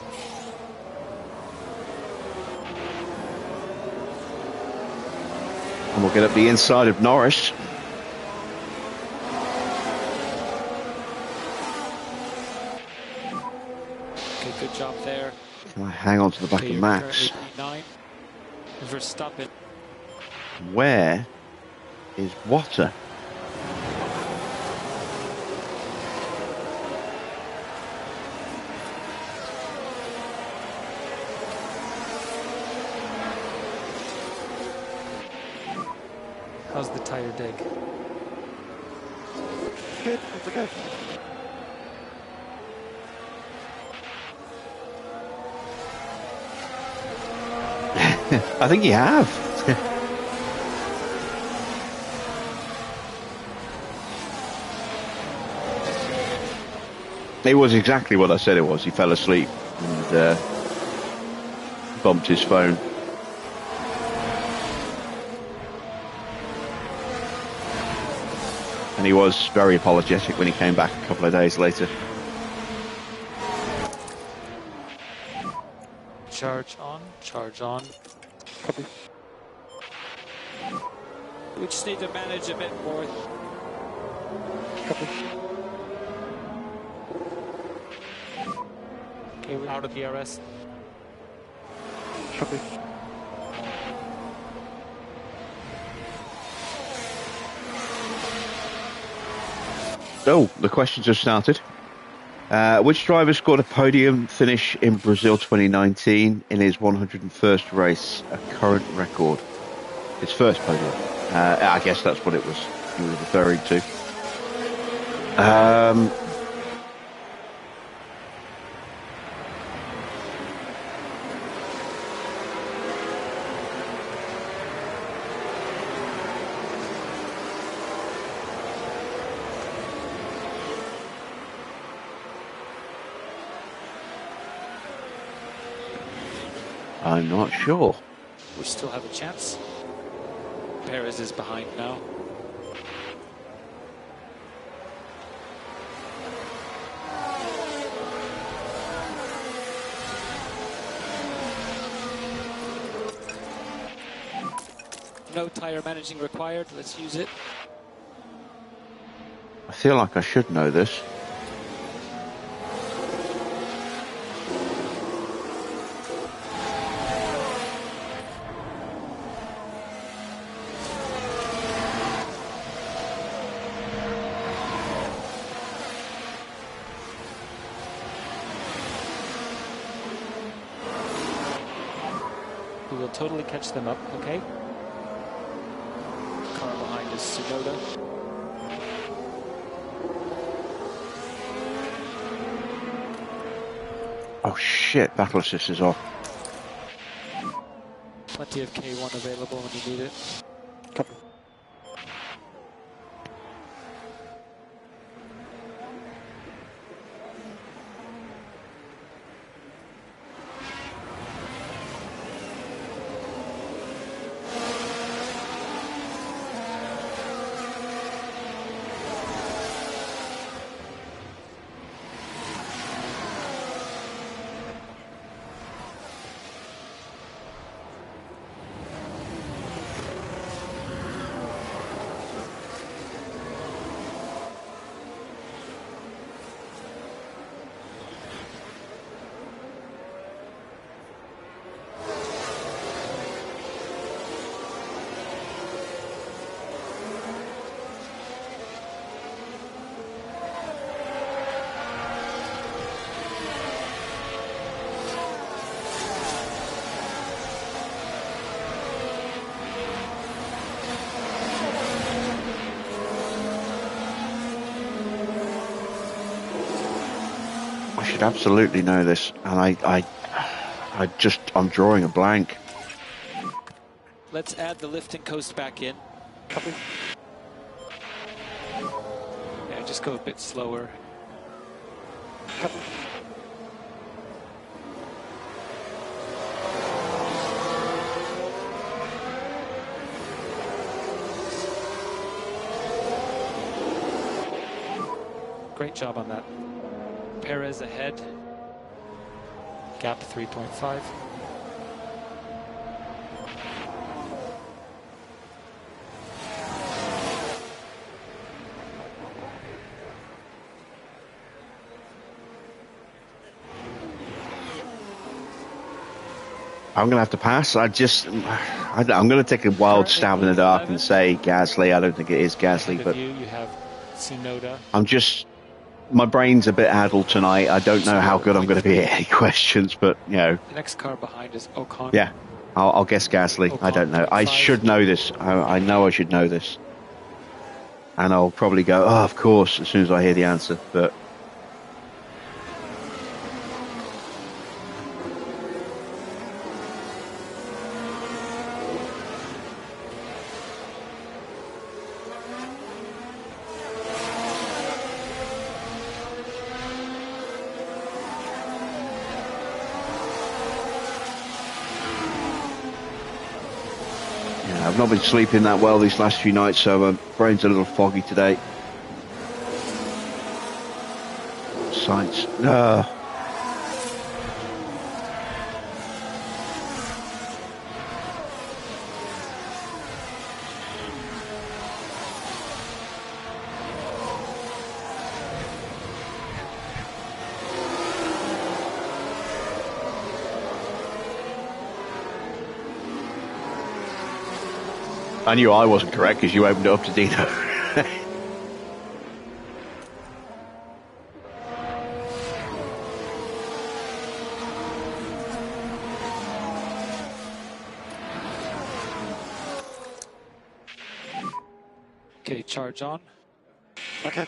And we'll get up the inside of Norris. Okay, good job there. Can I hang on to the back Okay, of you're Max? currently P9. Verstappen. Where is Water? How's the tire dig? Good, it's okay. I think you have. It was exactly what I said it was. He fell asleep and bumped his phone. And he was very apologetic when he came back a couple of days later. Charge on, charge on. Copy. We just need to manage a bit more. Copy. Okay, we're out of DRS. Copy. So, the questions have started. Which driver scored a podium finish in Brazil 2019 in his 101st race, a current record? His first podium. I guess that's what it was he was referring to. I'm not sure. We still have a chance. Perez is behind now. No tire managing required. Let's use it. I feel like I should know this. We will totally catch them up, okay? Car behind is Tsunoda. Oh shit, battle assist is off. Plenty of K1 available when you need it. Copy. I should absolutely know this, and I'm drawing a blank. Let's add the lift and coast back in. Copy. Yeah, just go a bit slower. Copy. Great job on that. Perez ahead. Gap 3.5. I'm going to have to pass. I'm going to take a wild stab in the dark and say Gasly. I don't think it is Gasly, but You have Tsunoda. my brain's a bit addled tonight. I don't know how good I'm going to be at any questions, but, you know. The next car behind is Ocon. Yeah, I'll guess Gasly. I don't know. I should know this. I know I should know this. And I'll probably go, oh, of course, as soon as I hear the answer, but... I've not been sleeping that well these last few nights, so my brain's a little foggy today. Science. I knew I wasn't correct because you opened it up to Dino. Okay, charge on. Okay.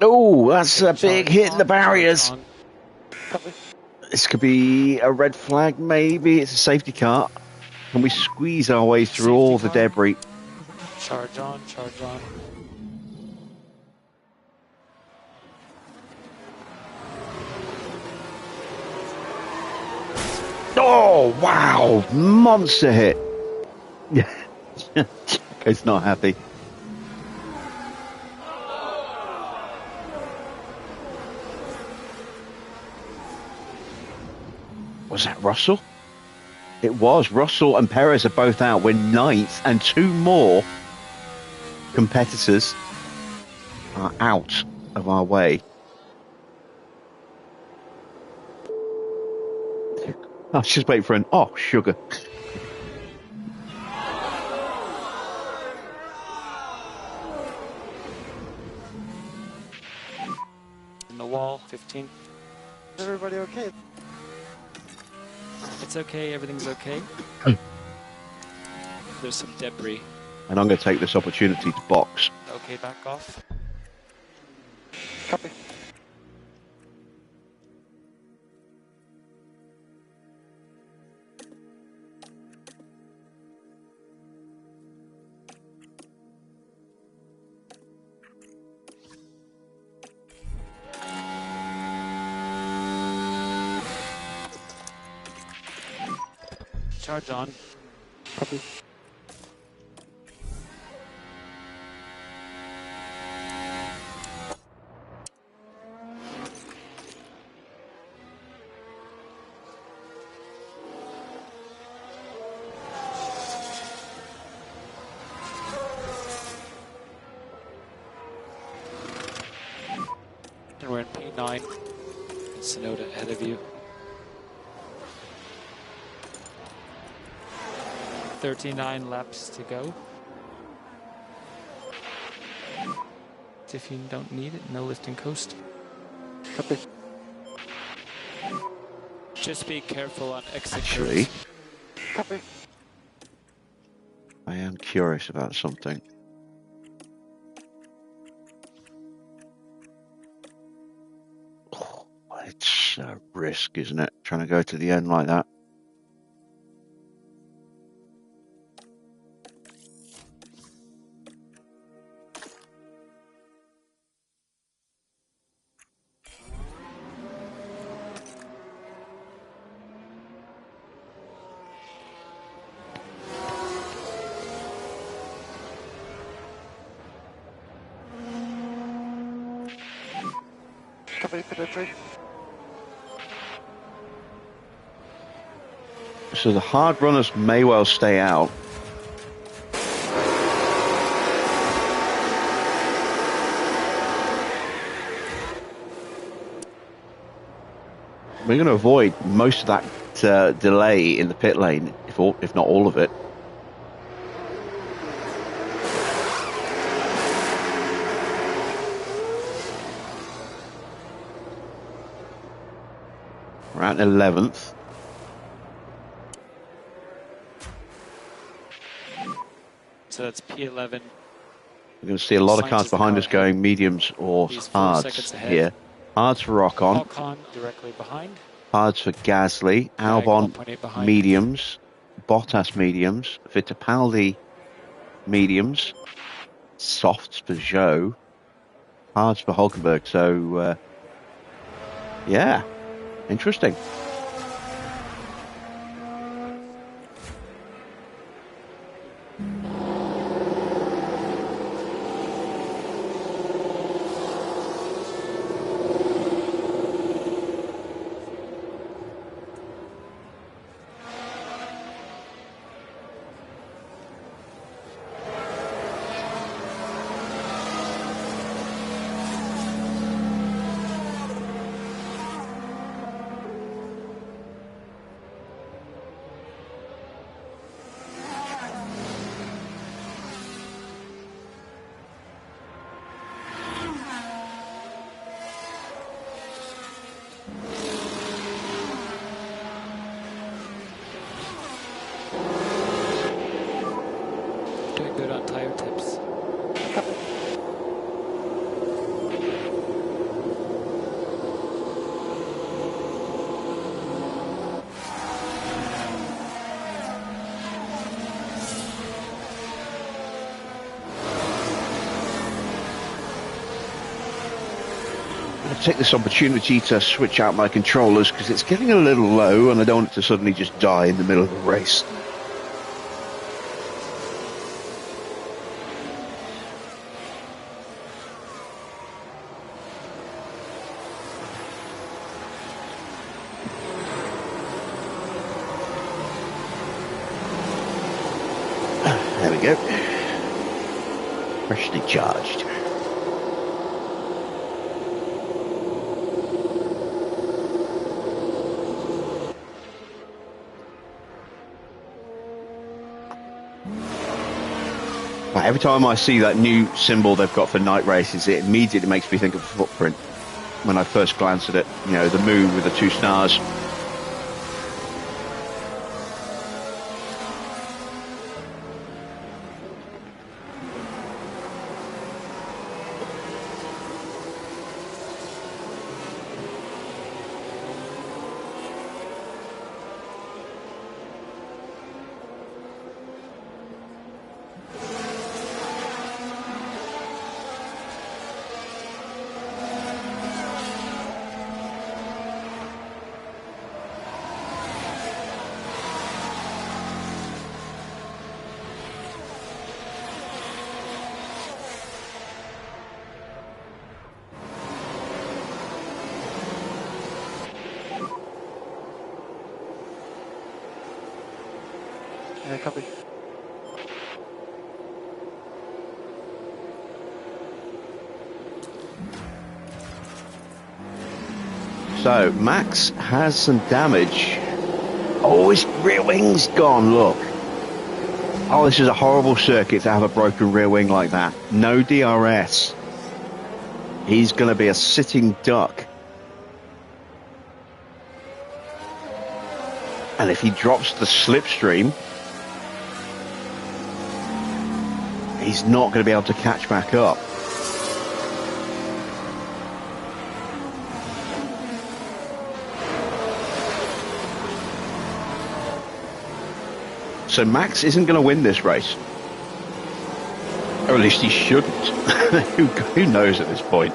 Oh, that's a Charge big hit in the on, barriers. charge on. Copy. This could be a red flag, maybe. It's a safety car. Can we squeeze our way through Safety all the car. debris? Charge on, charge on. Oh, wow. Monster hit. Yeah. It's not happy. Was that Russell? It was. Russell and Perez are both out. We're ninth, and two more competitors are out of our way. I was just waiting for an sugar. In the wall, 15. Is everybody okay? It's okay, everything's okay. There's some debris. And I'm going to take this opportunity to box. Okay, back off. Copy. Charge on. Copy. And we're in P9. Sonoda ahead of you. 39 laps to go. If you don't need it, no lifting coast. Copy. Just be careful on exit Actually, curves. Copy. I am curious about something. Oh, it's a risk, isn't it? Trying to go to the end like that. Copy for the tree. So the hard runners may well stay out. We're going to avoid most of that delay in the pit lane, if not all of it. We're at 11th. So that's P11. We're going to see a lot of Sainz cars is the behind car us ahead. going mediums or He's 4 hards seconds ahead. here. Hards for Ocon, Ocon directly behind. hards for Gasly, Drag Albon 1.8 behind. mediums, Bottas mediums, Fittipaldi mediums, softs for Zhou, hards for Hulkenberg. So, yeah, interesting. Doing good on tire tips. I'm going to take this opportunity to switch out my controllers because it's getting a little low and I don't want it to suddenly just die in the middle of the race. There we go. Freshly charged. Every time I see that new symbol they've got for night races, it immediately makes me think of Footprint. When I first glance at it, you know, the moon with the 2 stars. Yeah, copy. So, Max has some damage. Oh, his rear wing's gone, look. Oh, this is a horrible circuit to have a broken rear wing like that. No DRS. He's going to be a sitting duck. And if he drops the slipstream, he's not going to be able to catch back up. So Max isn't going to win this race. Or at least he shouldn't. Who knows at this point?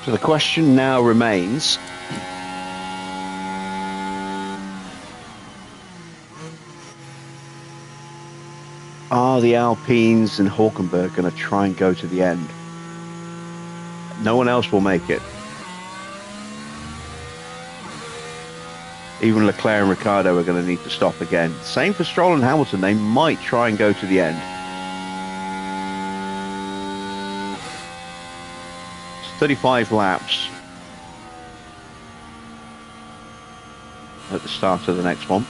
So the question now remains, are the Alpines and Hulkenberg going to try and go to the end? No one else will make it. Even Leclerc and Ricciardo are going to need to stop again. Same for Stroll and Hamilton. They might try and go to the end. It's 35 laps at the start of the next one,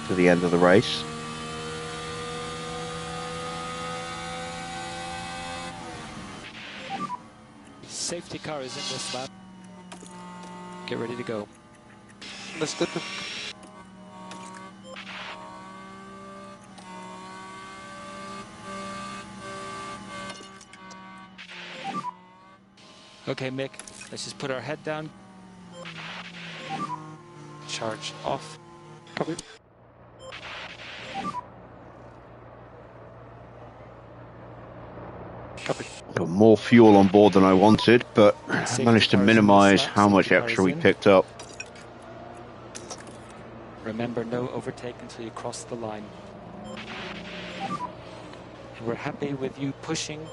to the end of the race. Safety car is in this lap. Get ready to go. Let's do it. Okay, Mick, let's just put our head down. Charge off. Copy. Copy. Got more fuel on board than I wanted, but Safety managed to cars in this minimize lap. how much Safety car extra is we in. picked up. Remember, no overtake until you cross the line. And we're happy with you pushing.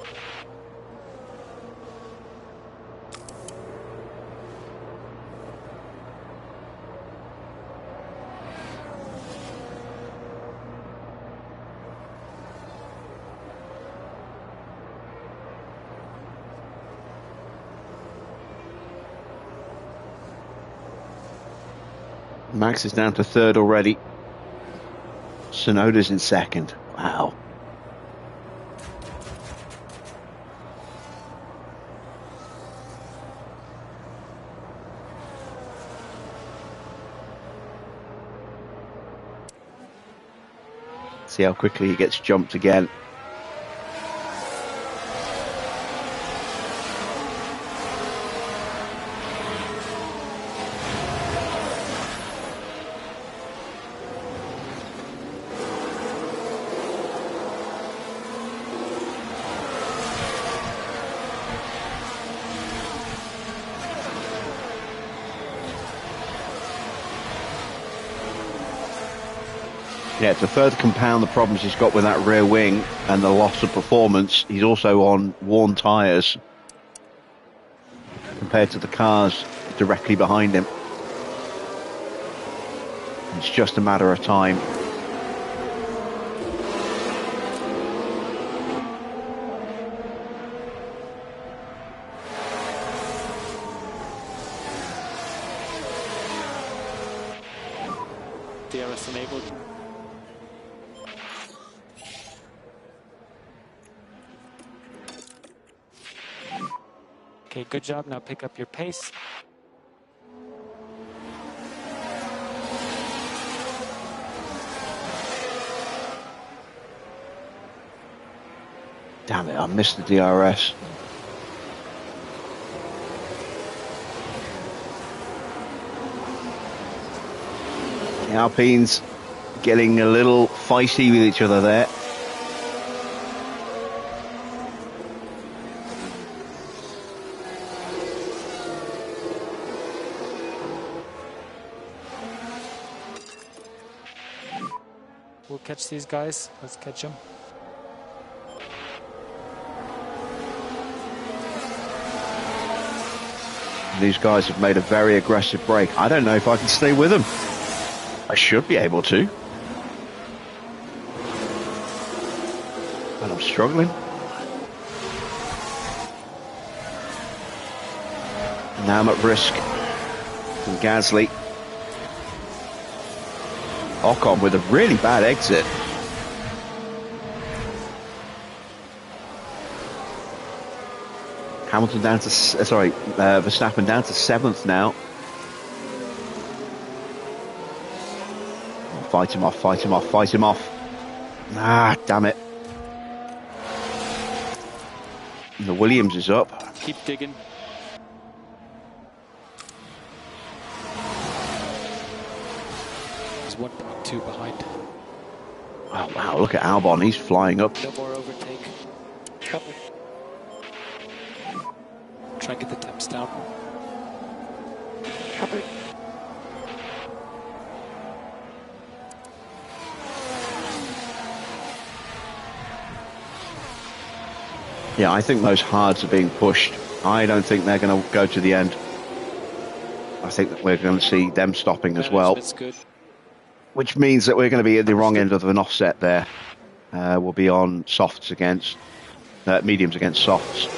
Max is down to third already. Tsunoda's in second. Wow. See how quickly he gets jumped again. Yeah, to further compound the problems he's got with that rear wing and the loss of performance, he's also on worn tyres compared to the cars directly behind him. It's just a matter of time. DRS enabled. Okay, good job. Now pick up your pace. Damn it, I missed the DRS. The Alpines getting a little feisty with each other there. We'll catch these guys. Let's catch them. These guys have made a very aggressive break. I don't know if I can stay with them. I should be able to. But I'm struggling. Now I'm at risk from Gasly. Ocon with a really bad exit. Hamilton down to, Verstappen down to 7th now. Oh, fight him off, fight him off, fight him off. Ah, damn it. And the Williams is up. Keep digging. There's 1.2 behind. Oh, wow, look at Albon, he's flying up. No more overtake. Try and get the temps down. Copy. Yeah, I think those hards are being pushed. I don't think they're going to go to the end. I think that we're going to see them stopping as well, Management's good. which means that we're going to be at the wrong end of an offset there. We'll be on softs against mediums against softs.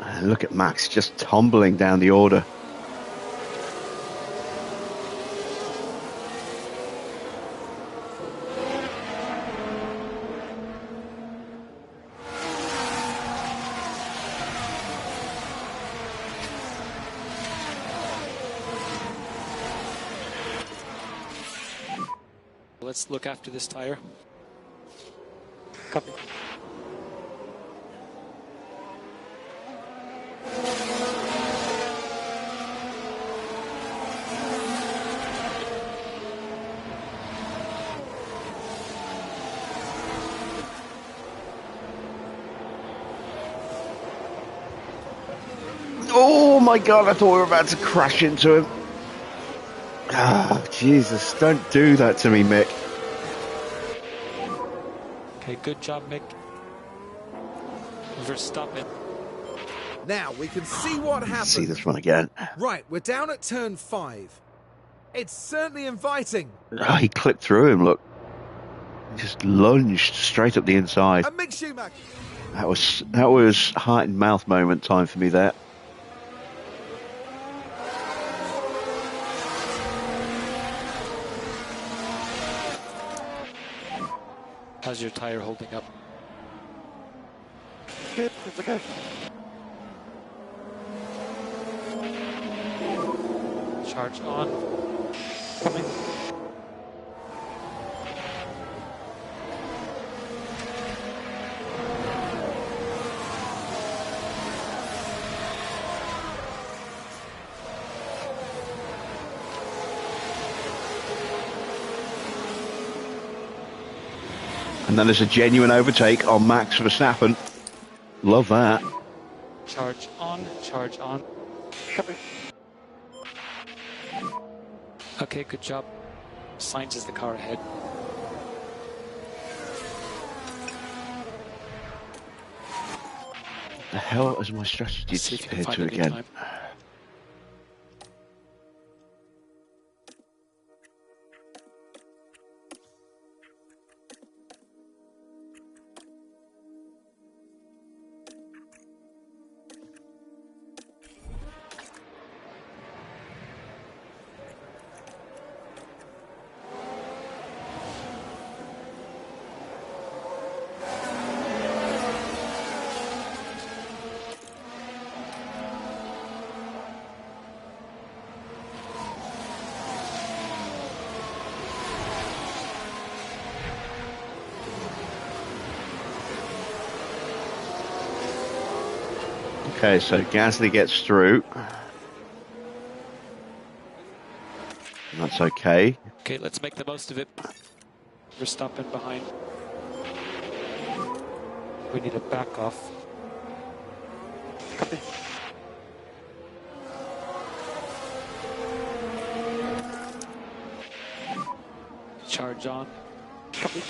And look at Max just tumbling down the order. Let's look after this tire. Copy. Oh my god, I thought we were about to crash into him. Ah, Jesus, don't do that to me, Mick. Okay, good job, Mick. Verstappen. Now we can see what happened. See this one again. Right, we're down at turn 5. It's certainly inviting. Oh, he clipped through him, look. He just lunged straight up the inside. And Mick Schumacher. That was heart and mouth moment time for me there. How's your tire holding up? Good, it's okay. Charge on. Coming. And then there's a genuine overtake on Max Verstappen. Love that. Charge on. Charge on. Copy. Okay, good job. Sainz is the car ahead. The hell is my strategy See if you can disappeared find to a good again? time. Okay, so Gasly gets through. That's okay. Okay, let's make the most of it. Verstappen behind. We need a back off. Copy. Charge on. Copy.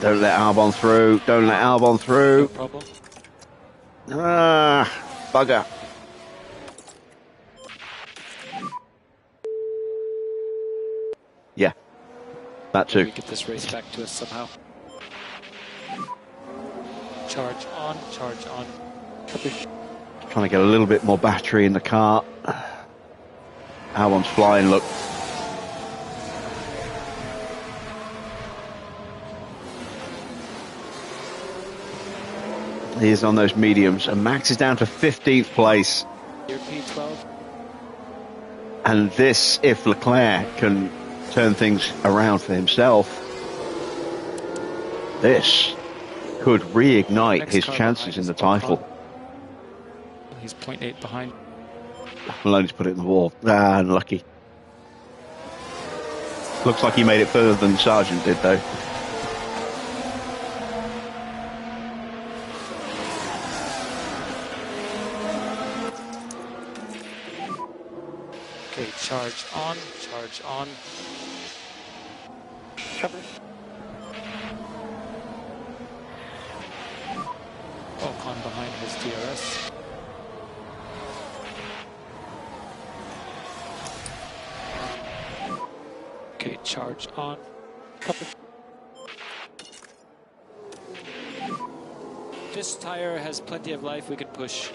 Don't let Albon through. Don't let Albon No through. problem. Bugger. Yeah, that Maybe too. get this race back to us somehow. Charge on, charge on. Trying to get a little bit more battery in the car. Albon's flying, look. He is on those mediums, and Max is down to 15th place. Your P12. And this, if Leclerc can turn things around for himself, this could reignite Next his car chances behind in is the title. Ocon. He's 0.8 behind. Maloney's put it in the wall. Unlucky. Looks like he made it further than Sargent did, though. Okay, charge on, charge on. Ocon behind his DRS. Okay, charge on. This tire has plenty of life, we can push.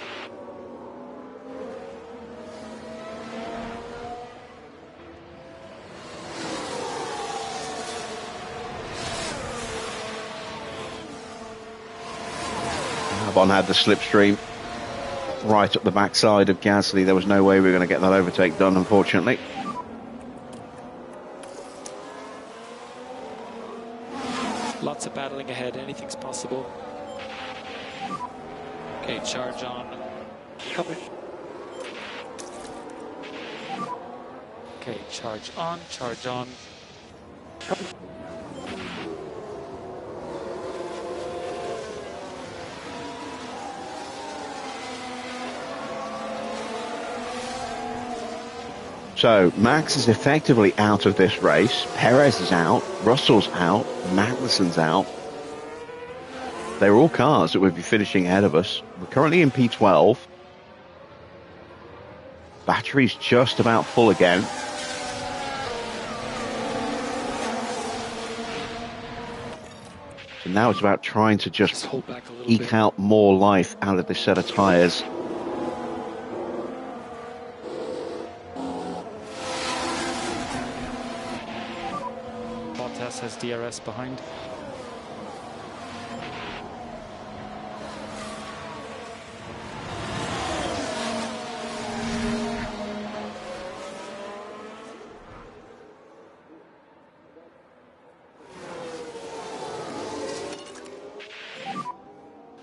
Albon had the slipstream right up the backside of Gasly. There was no way we were going to get that overtake done, unfortunately. Lots of battling ahead, anything's possible. Okay, charge on. Okay, charge on, charge on. So Max is effectively out of this race. Perez is out. Russell's out. Magnussen's out. They're all cars that would be finishing ahead of us. We're currently in P12. Battery's just about full again. So now it's about trying to just Hold back a little eke bit. out more life out of this set of tyres. Bottas has DRS behind.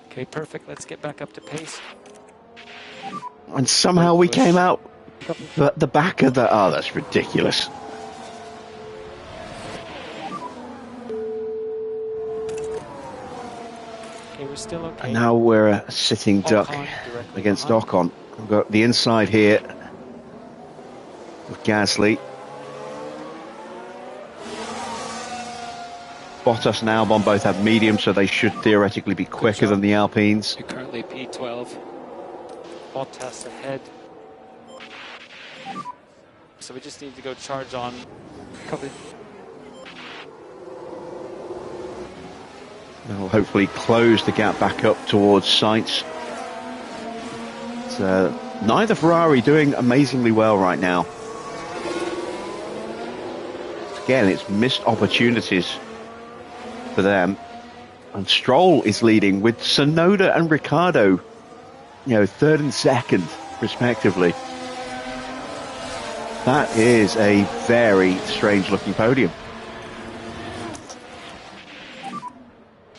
Okay, perfect. Let's get back up to pace. And somehow we came out the back of the... Oh, that's ridiculous. Okay, we're still okay. And now we're a sitting duck Ocon directly against behind. Ocon. We've got the inside here with Gasly. Bottas and Albon both have medium, so they should theoretically be quicker job. than the Alpines. You're currently P12. Bottas ahead. So we just need to go charge on. Copy. They'll hopefully close the gap back up towards Sainz. Neither Ferrari doing amazingly well right now. Again, it's missed opportunities for them. And Stroll is leading with Tsunoda and Ricciardo, third and second, respectively. That is a very strange-looking podium.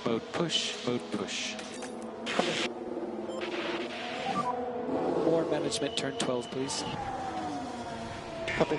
Mode push, mode push. More management, turn 12, please. Copy.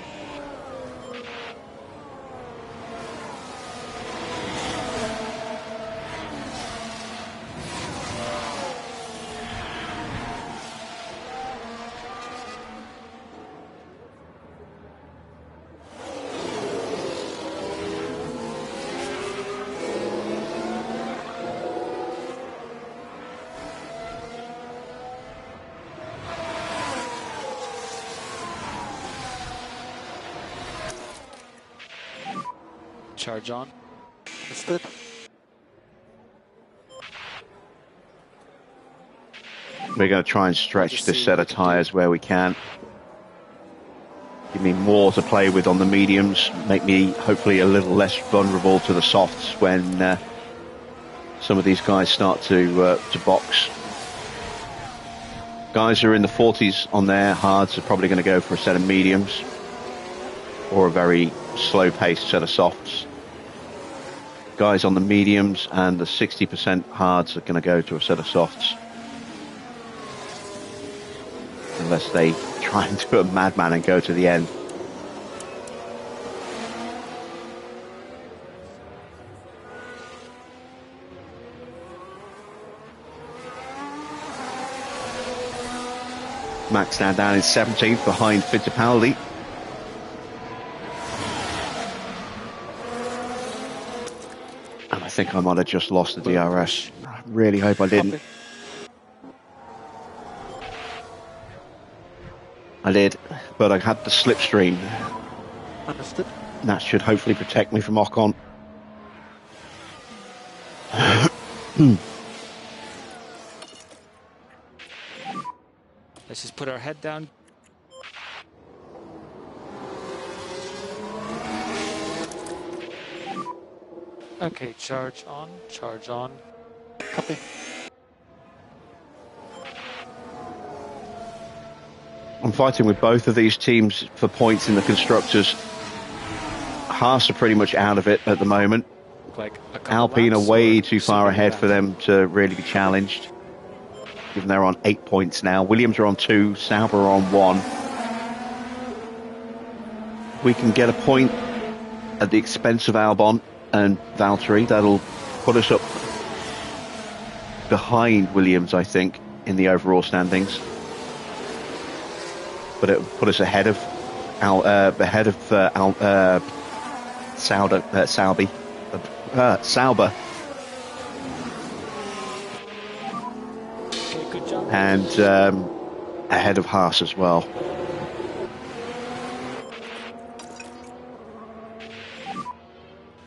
charge on. Understood. We're going to try and stretch this set of tyres where we can. Give me more to play with on the mediums, make me hopefully a little less vulnerable to the softs when some of these guys start to box. Guys who are in the 40s on their hards are probably going to go for a set of mediums or a very slow-paced set of softs. Guys on the mediums and the 60% hards are going to go to a set of softs. Unless they try and do a madman and go to the end. Max now down in 17th behind Fittipaldi. And I think I might have just lost the DRS. I really hope I didn't. I did, but I had the slipstream. Understood. That should hopefully protect me from Ocon. Let's just put our head down. Okay, charge on, charge on. Copy. I'm fighting with both of these teams for points in the constructors. Haas are pretty much out of it at the moment. Like Alpine are way too far ahead for them to really be challenged, given they're on 8 points now. Williams are on 2, Sauber are on 1. We can get a point at the expense of Albon and Valtteri. That'll put us up behind Williams, I think, in the overall standings. But it will put us ahead of Sauber. Okay, good job. And ahead of Haas as well.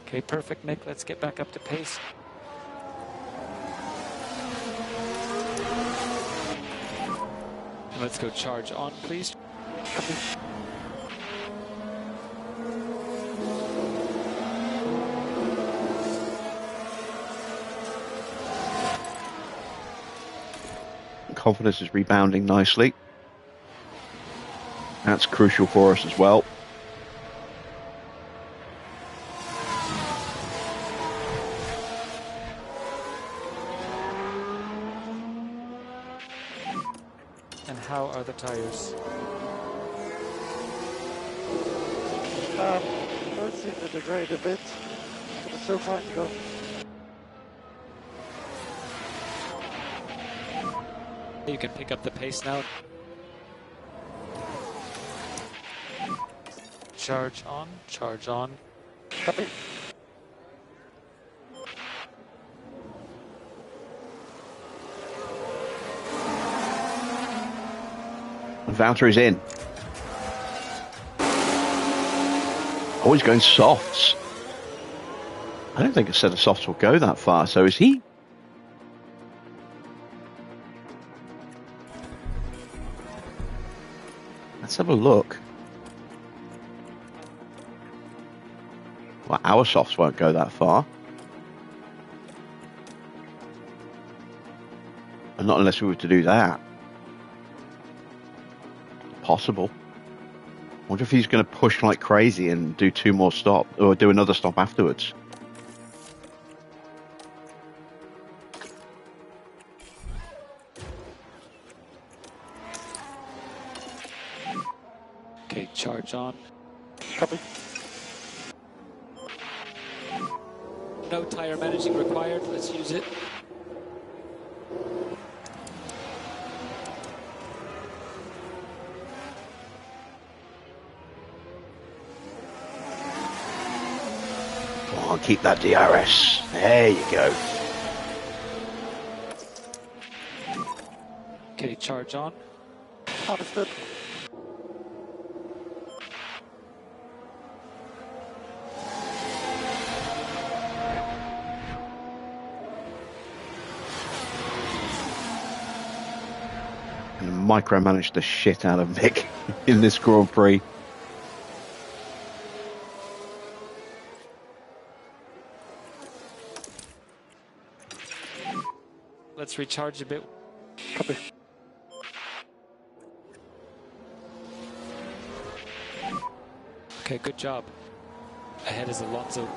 Okay, perfect, Nick. Let's get back up to pace. Let's go charge on, please. Confidence is rebounding nicely. That's crucial for us as well. And how are the tires? Both seem to degrade a bit, but it's still fine to go. You can pick up the pace now. Charge on, charge on. Copy. Valtteri's in. Always going softs. I don't think a set of softs will go that far, so is he? Let's have a look. Well, our softs won't go that far. And not unless we were to do that. Possible. I wonder if he's going to push like crazy and do 2 more stops, or do another stop afterwards. Okay, charge on. Copy. No tire managing required. Let's use it. Come on, keep that DRS. There you go. Okay, charge on. Understood. micromanaged the shit out of Mick in this Grand Prix. Let's recharge a bit. Copy. Okay, good job. Ahead is Alonso.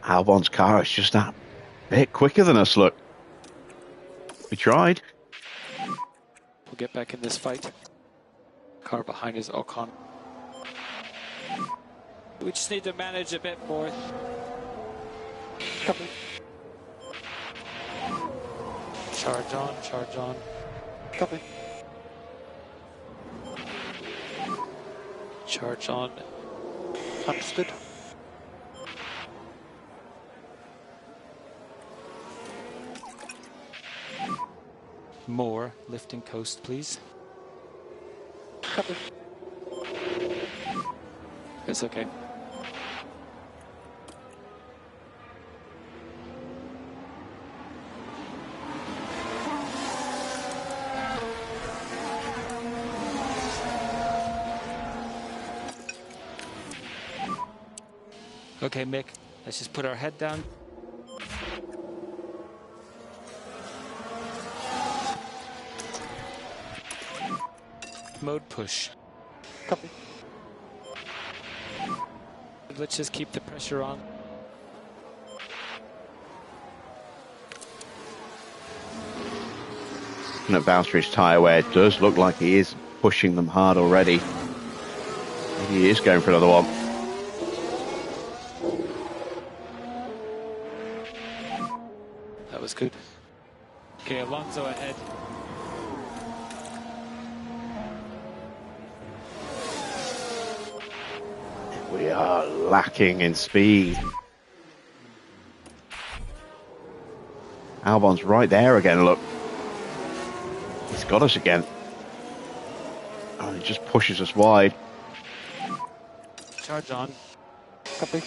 Albon's car is just that bit quicker than us, look. We tried. We'll get back in this fight. Car behind is Ocon. We just need to manage a bit more. Copy. Charge on, charge on. Copy. Charge on. Understood. More lift and coast, please. Copy. It's okay. Okay, Mick, let's just put our head down. Mode push. Copy. Let's just keep the pressure on. Looking at Valtteri's tyre wear, it does look like he is pushing them hard already. Maybe he is going for another one. That was good. Okay, Alonso ahead. We are lacking in speed. Albon's right there again, look. He's got us again. Oh, he just pushes us wide. Charge on. Copy.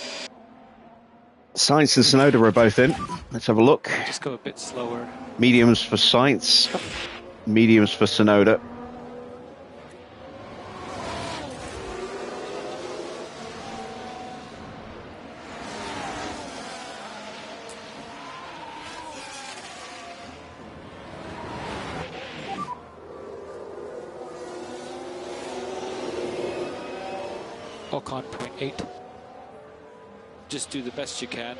Sainz and Tsunoda are both in. Let's have a look. Just go a bit slower. Mediums for Sainz. Mediums for Tsunoda. Ocon 0.8. Just do the best you can.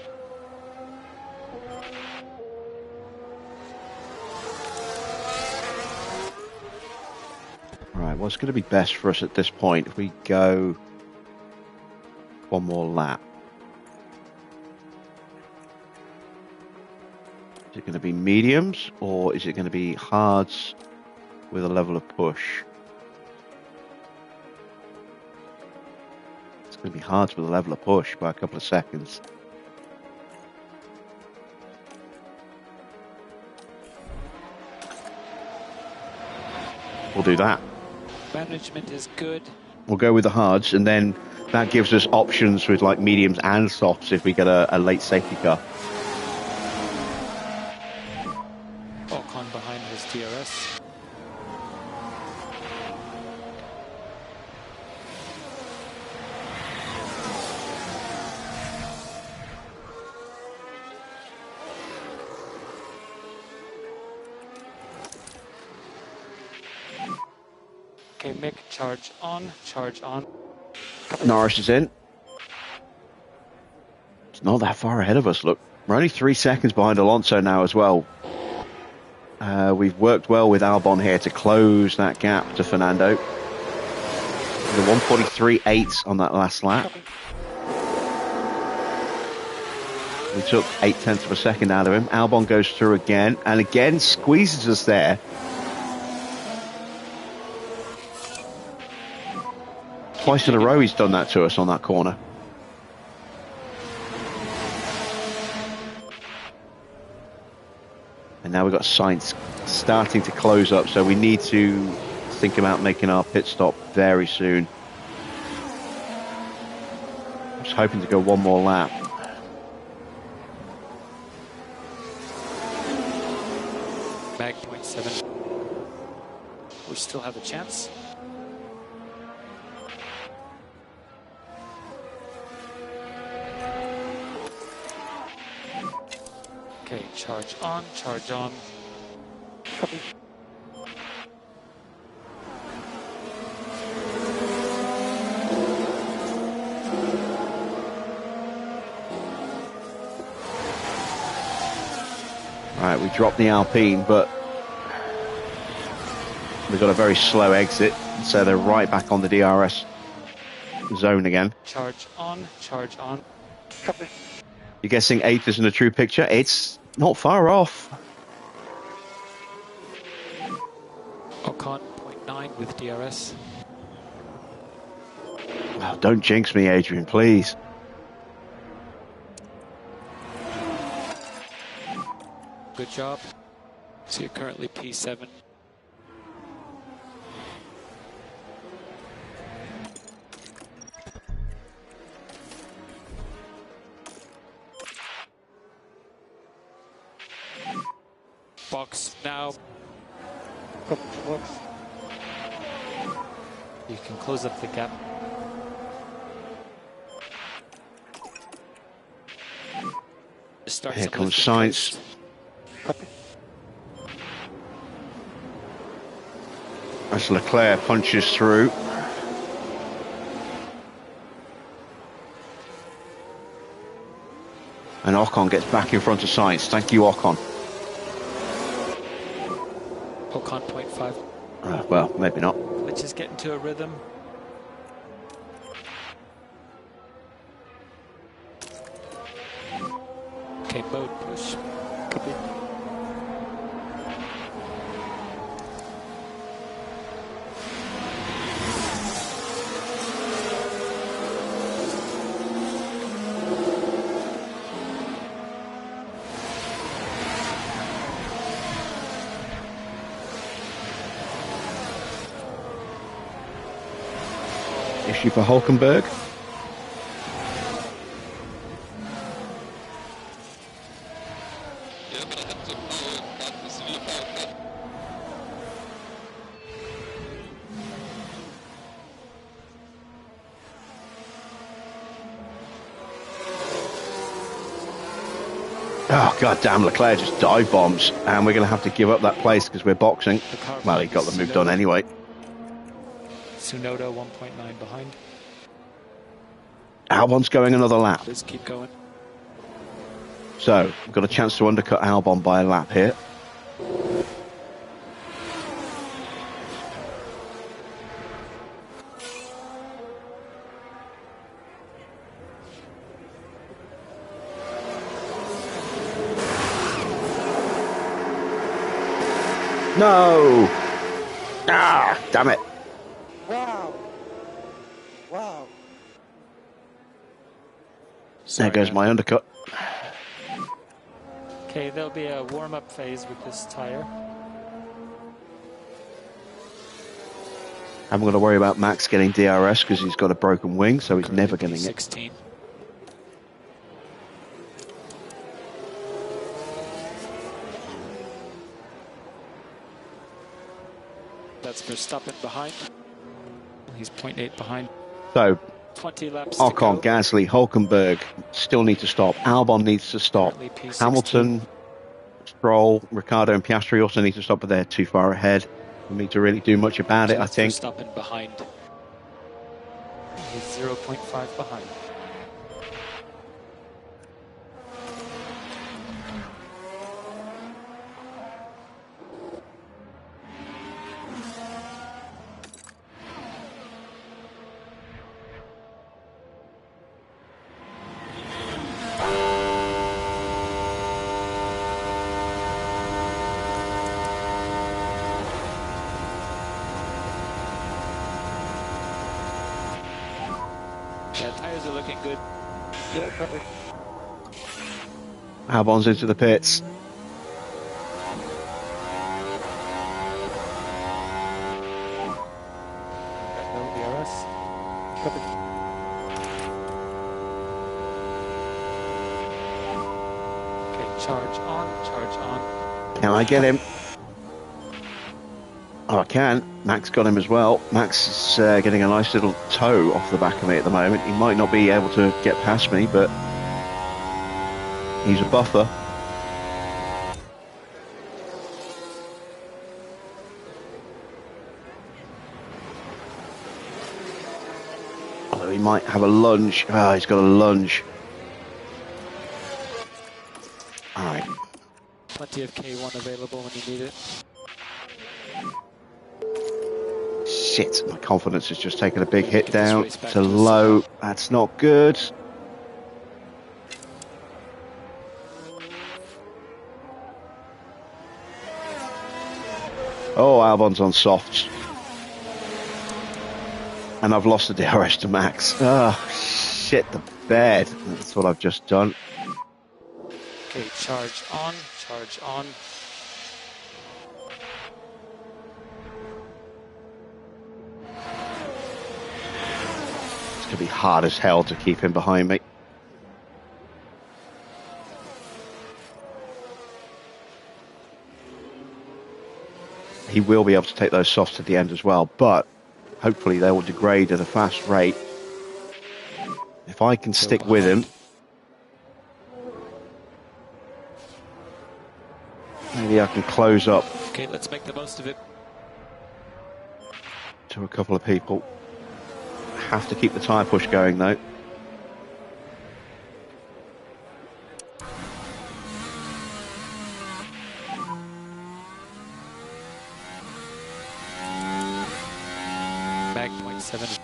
Right, what's going to be best for us at this point if we go one more lap? Is it going to be mediums or is it going to be hards with a level of push? It's going to be hards with a level of push by a couple of seconds. We'll do that. Management is good. We'll go with the hards, and then that gives us options with like mediums and softs if we get a late safety car. Ocon behind his DRS. Okay, Mick, charge on, charge on. Norris is in. It's not that far ahead of us, look. We're only 3 seconds behind Alonso now as well. We've worked well with Albon here to close that gap to Fernando. The 1:43.8 on that last lap. We took 0.8 of a second out of him. Albon goes through again, and again squeezes us there. Twice in a row he's done that to us on that corner. And now we've got Sainz starting to close up, so we need to think about making our pit stop very soon. I'm just hoping to go one more lap. We still have a chance. Okay, charge on, charge on. Copy. Right, we dropped the Alpine, but we've got a very slow exit, so they're right back on the DRS zone again. Charge on, charge on. Copy. You're guessing 8th isn't a true picture? It's not far off. Ocon 0.9 with DRS. Oh, don't jinx me, Adrian, please. Good job. So you're currently P7. Box now. Copy. Box. You can close up the gap. Start Here some comes lifting Sainz. pace. Copy. As Leclerc punches through. And Ocon gets back in front of Sainz. Thank you, Ocon. Ocon 0.5. Well, maybe not. Let's just get into a rhythm. Okay, mode push. Copy. Issue for Hulkenberg. Oh, god damn, Leclerc just dive bombs, and we're going to have to give up that place because we're boxing. Well, he got the move done anyway. Tsunoda 1.9 behind. Albon's going another lap. Let's keep going. So, we've got a chance to undercut Albon by a lap here. No! Ah, damn it. Wow. Wow. There goes my undercut. Okay, there'll be a warm-up phase with this tire. Haven't got to worry about Max getting DRS because he's got a broken wing, so he's never getting it. 16. That's Verstappen behind. He's 0.8 behind. So, 20 laps to Ocon, go. Gasly, Hulkenberg still need to stop. Albon needs to stop. Currently P16. Hamilton, Stroll, Ricciardo and Piastri also need to stop, but they're too far ahead for me to really do much about it, I That's think. Verstappen behind. He's 0.5 behind. Yeah, tires are looking good. Yeah, copy. Albon's into the pits. No DRS. Copy. Okay, charge on, charge on. Can I get him? Oh, I can. Max got him as well. Max is getting a nice little toe off the back of me at the moment. He might not be able to get past me, but he's a buffer. Although he might have a lunge. Ah, he's got a lunge. All right. Plenty of K1 available when you need it. Shit, my confidence has just taken a big hit down to low. That's not good. Oh, Albon's on softs. And I've lost the DRS to Max. Ah, shit the bed. That's what I've just done. Okay, charge on, charge on. It's going to be hard as hell to keep him behind me. He will be able to take those softs to the end as well, but hopefully they will degrade at a fast rate. If I can stick with him, maybe I can close up. Okay, let's make the most of it. To a couple of people. Have to keep the tyre push going though. Back 0.7.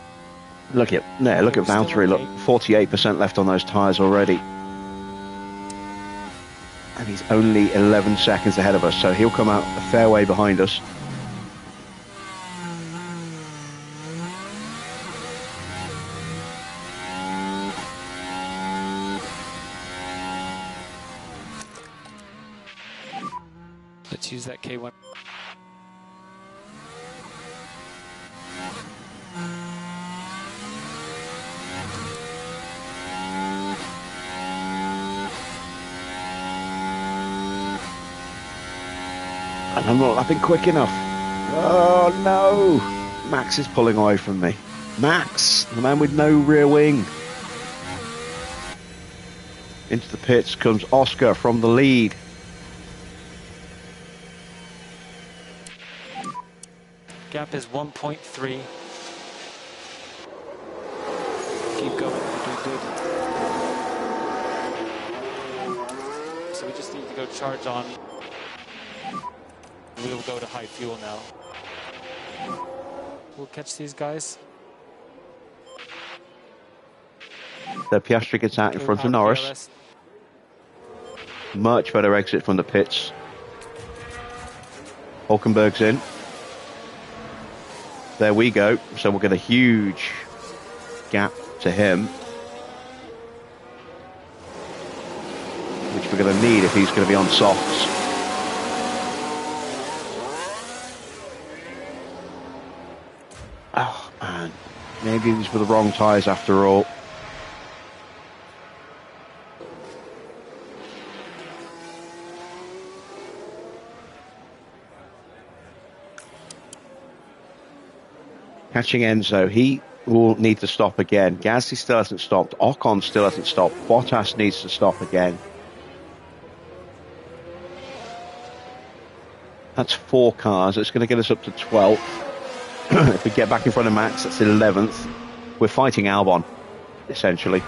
Look at Valtteri. Look, 48% left on those tyres already. And he's only 11 seconds ahead of us, so he'll come out a fair way behind us. Let's use that K1. And I'm not lapping quick enough. Oh no! Max is pulling away from me. Max, the man with no rear wing. Into the pits comes Oscar from the lead. Gap is 1.3. Keep going, you're doing good. So we just need to go charge on. We'll go to high fuel now. We'll catch these guys. So Piastri gets out in front of Norris. PRS. Much better exit from the pits. Hulkenberg's in. There we go. So we'll get a huge gap to him, which we're going to need if he's going to be on softs. Oh man, maybe these were the wrong tyres after all. Catching Enzo, he will need to stop again. Gasly still hasn't stopped. Ocon still hasn't stopped. Bottas needs to stop again. That's 4 cars. It's going to get us up to 12th. If we get back in front of Max, that's 11th. We're fighting Albon, essentially.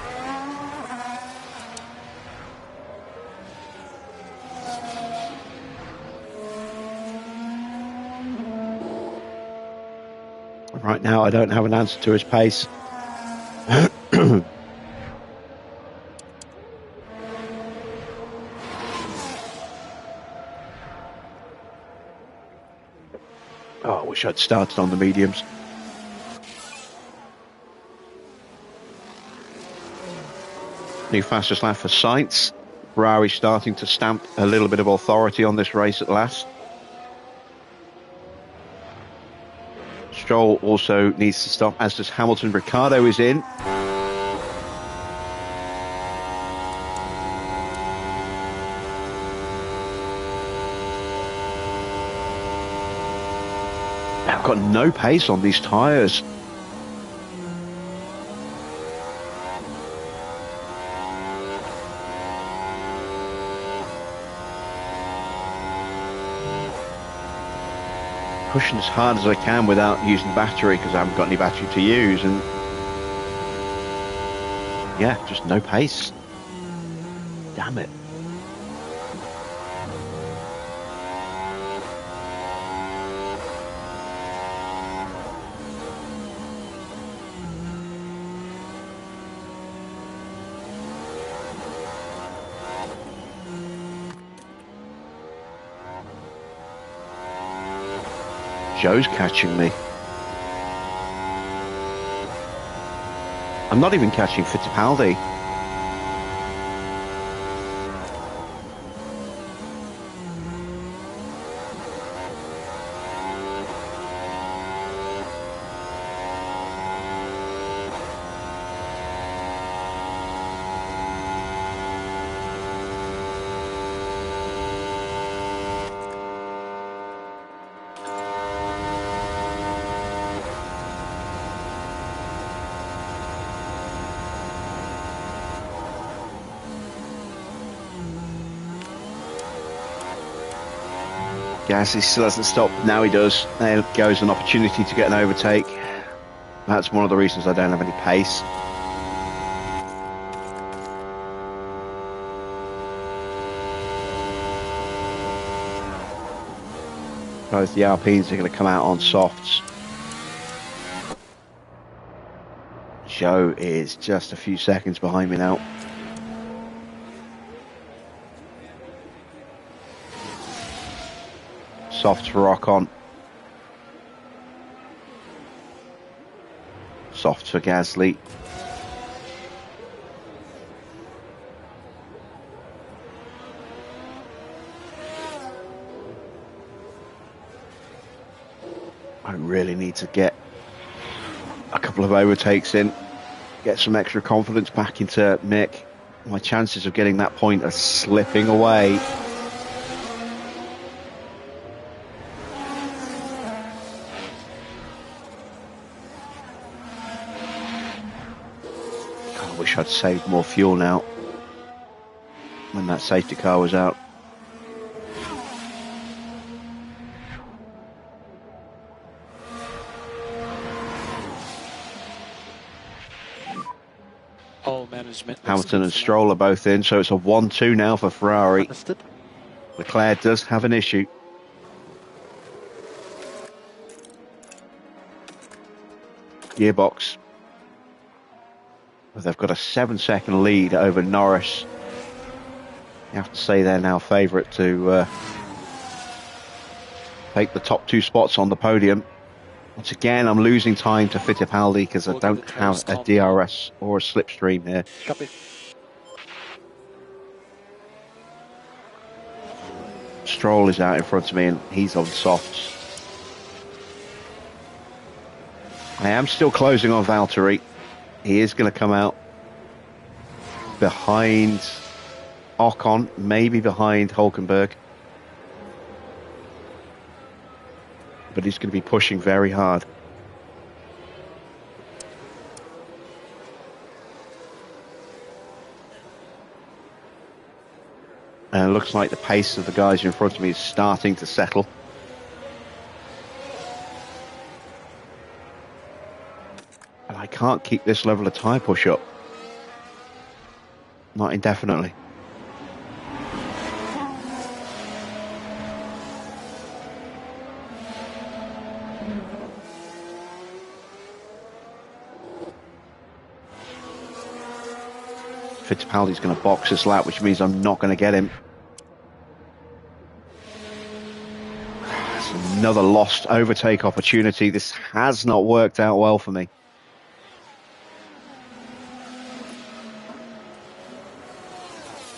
Right now, I don't have an answer to his pace. Oh, I wish I'd started on the mediums. New fastest lap for Sainz. Ferrari starting to stamp a little bit of authority on this race at last. Stroll also needs to stop, as does Hamilton. Ricciardo is in. I've got no pace on these tyres. Pushing as hard as I can without using battery because I haven't got any battery to use, and yeah, just no pace. Damn it. Joe's catching me. I'm not even catching Fittipaldi. Yes, he still hasn't stopped. Now he does. There goes an opportunity to get an overtake. That's one of the reasons I don't have any pace. Both the Alpines are going to come out on softs. Joe is just a few seconds behind me now. Softs for Ocon. Softs for Gasly. I really need to get a couple of overtakes in, get some extra confidence back into Mick. My chances of getting that point are slipping away. I wish I'd saved more fuel now when that safety car was out. All management. Hamilton and Stroll are both in, so it's a 1-2 now for Ferrari. Understood. Leclerc does have an issue. Gearbox. They've got a 7-second lead over Norris. You have to say they're now favourite to take the top 2 spots on the podium. Once again, I'm losing time to Fittipaldi because I don't have a DRS or a slipstream here. Copy. Stroll is out in front of me and he's on softs. I am still closing on Valtteri. He is going to come out behind Ocon, maybe behind Hulkenberg. But he's going to be pushing very hard. And it looks like the pace of the guys in front of me is starting to settle. And I can't keep this level of tyre push up. Not indefinitely. Fittipaldi's going to box this lap, which means I'm not going to get him. That's another lost overtake opportunity. This has not worked out well for me.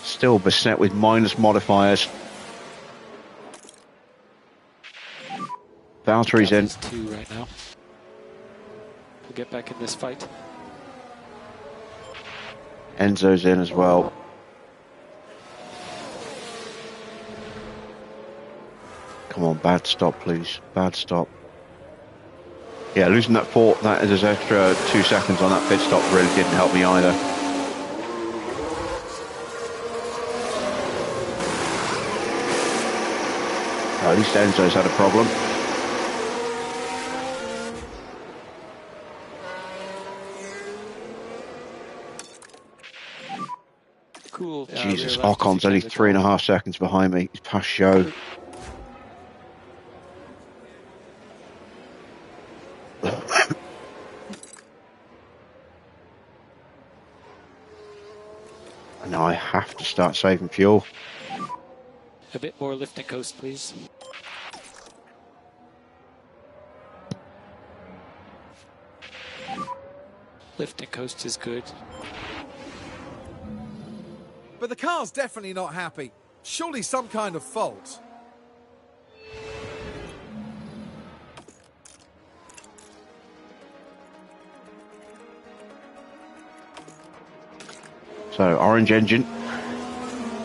Still beset with minus modifiers. Valtteri's in. 2 right now. We'll get back in this fight. Enzo's in as well. Come on, bad stop, please. Bad stop. Yeah, losing that is extra 2 seconds on that pit stop really didn't help me either. At least Enzo's had a problem. Cool. Jesus, rear left if you Ocon's only can, 3.5 seconds behind me. He's past Joe. And now I have to start saving fuel. A bit more lift and coast, please. Lift and coast is good. But the car's definitely not happy. Surely some kind of fault. So, orange engine.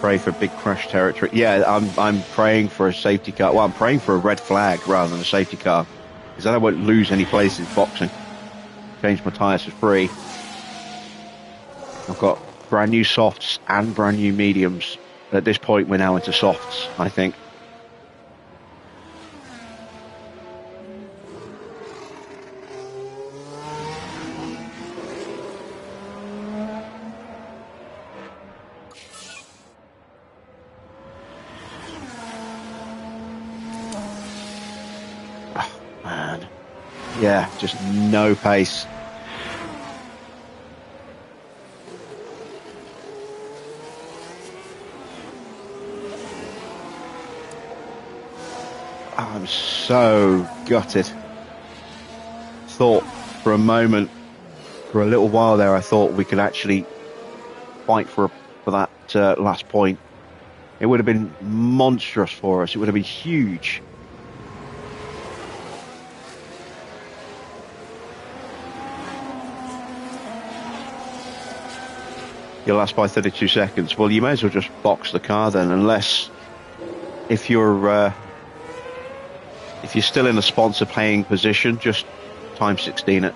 Pray for big crash territory. Yeah, I'm praying for a safety car. Well, I'm praying for a red flag rather than a safety car, because then I won't lose any places boxing. Change my tyres for free. I've got brand new softs and brand new mediums. At this point, we're now into softs, I think. Oh, man. Yeah, just no pace. I'm so gutted. Thought for a moment, for a little while there, I thought we could actually fight for that last point. It would have been monstrous for us. It would have been huge. You're last by 32 seconds. Well, you may as well just box the car then, unless if you're still in a sponsor paying position, just time 16 it.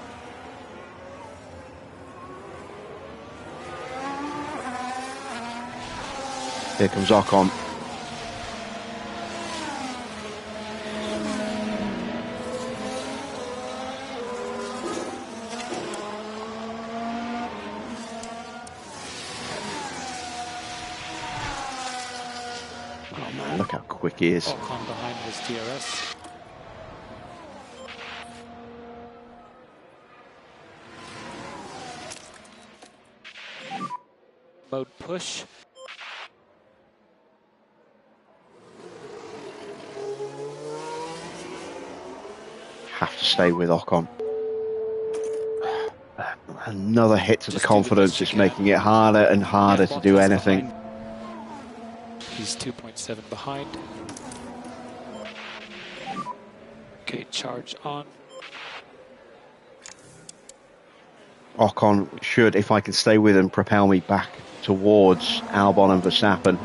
Here comes Ocon. Oh man, look how quick he is. Ocon behind his DRS. Mode push. Have to stay with Ocon. Another hit to the confidence. It's making it harder and harder to do anything. Behind. He's 2.7 behind. Okay, charge on. Ocon should, if I can stay with him, propel me back towards Albon and Verstappen.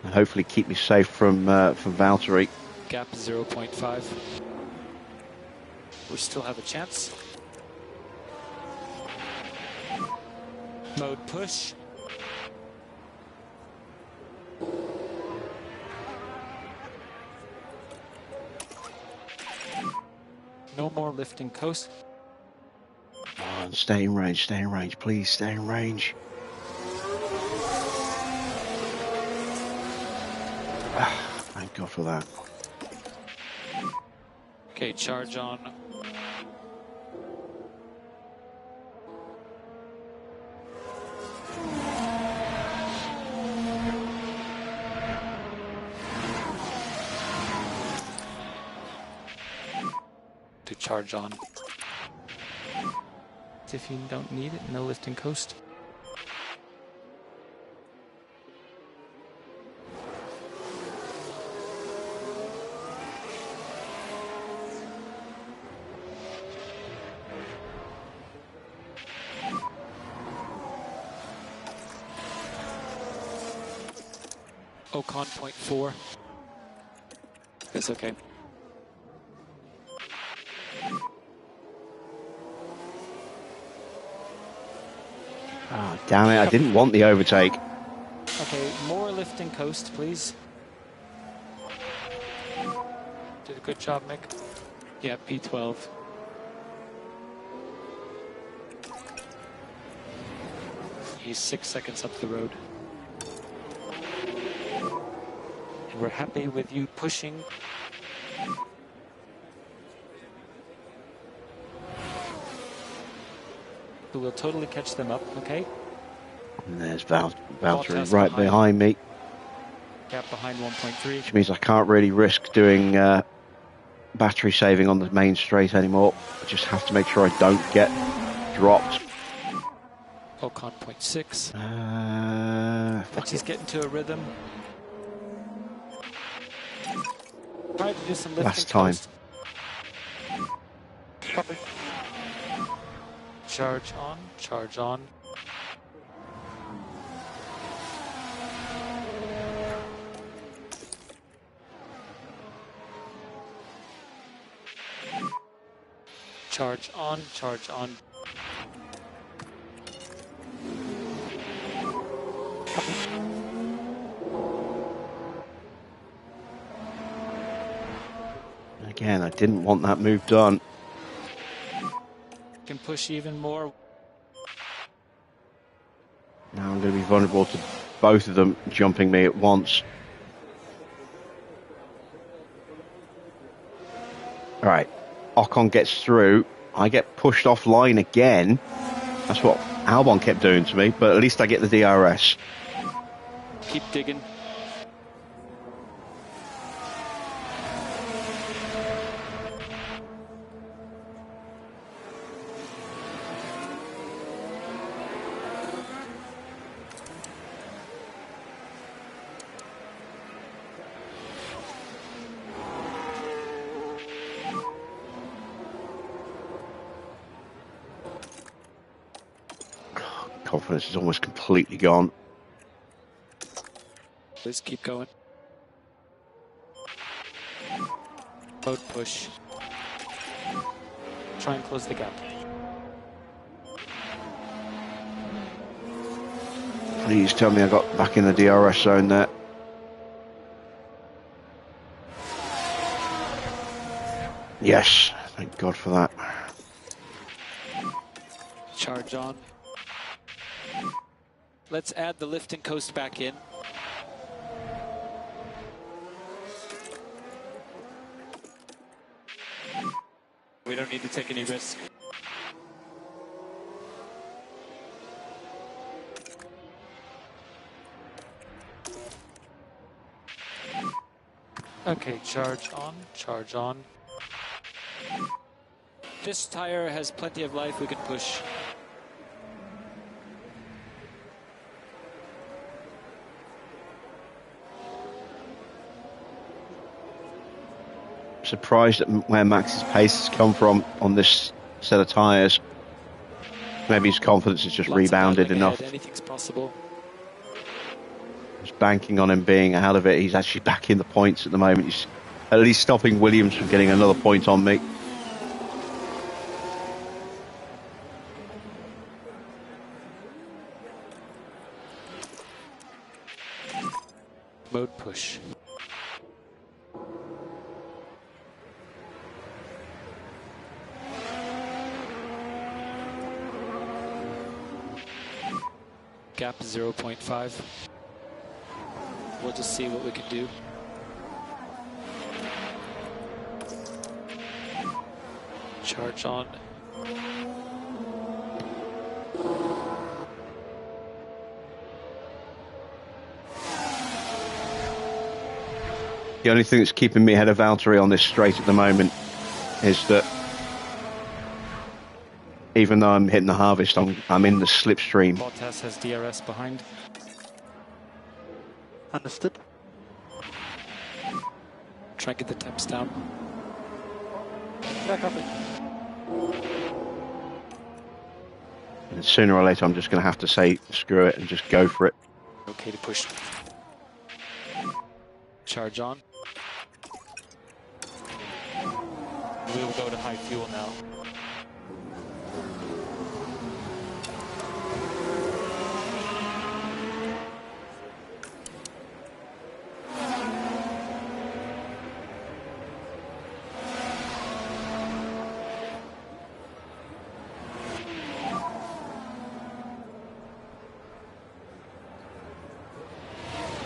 And hopefully keep me safe from Valtteri. Gap 0.5. We still have a chance. Mode push. No more lifting coast. Oh, stay in range, please, stay in range. Thank God for that. Okay, charge on. To charge on. If you don't need it, no lifting coast. Ocon 0.4. It's okay. Oh, damn it, I didn't want the overtake. Okay, more lift and coast, please. Did a good job, Mick. Yeah, P12. He's 6 seconds up the road. And we're happy with you pushing. We will totally catch them up, okay? And there's Valtteri Bottas right behind me, Gap behind 1.3. which means I can't really risk doing battery saving on the main straight anymore. I just have to make sure I don't get dropped. Ocon 0.6. But she's getting to a rhythm. Try to do some lifting. Last time. Copy. Charge on, charge on. Charge on, charge on. Again, I didn't want that move done. Can push even more. Now I'm going to be vulnerable to both of them jumping me at once. Alright, Ocon gets through. I get pushed offline again. That's what Albon kept doing to me, but at least I get the DRS. Keep digging. Confidence is almost completely gone. Please keep going. Mode push. Try and close the gap. Please tell me I got back in the DRS zone there. Yes, thank God for that. Charge on. Let's add the lift and coast back in. We don't need to take any risk. Okay, charge on, charge on. This tire has plenty of life, we can push. Surprised at where Max's pace has come from on this set of tyres. Maybe his confidence has just Lots of rebounded battling enough. ahead, anything's possible. Just banking on him being ahead of it. He's actually back in the points at the moment. He's at least stopping Williams from getting another point on me. Mode push. Gap 0.5. We'll just see what we can do. Charge on. The only thing that's keeping me ahead of Valtteri on this straight at the moment is that even though I'm hitting the harvest, I'm in the slipstream. Bottas has DRS behind. Understood. Try and get the temps down. Yeah, copy. And sooner or later, I'm just going to have to say screw it and just go for it. Okay to push. Charge on. We will go to high fuel now.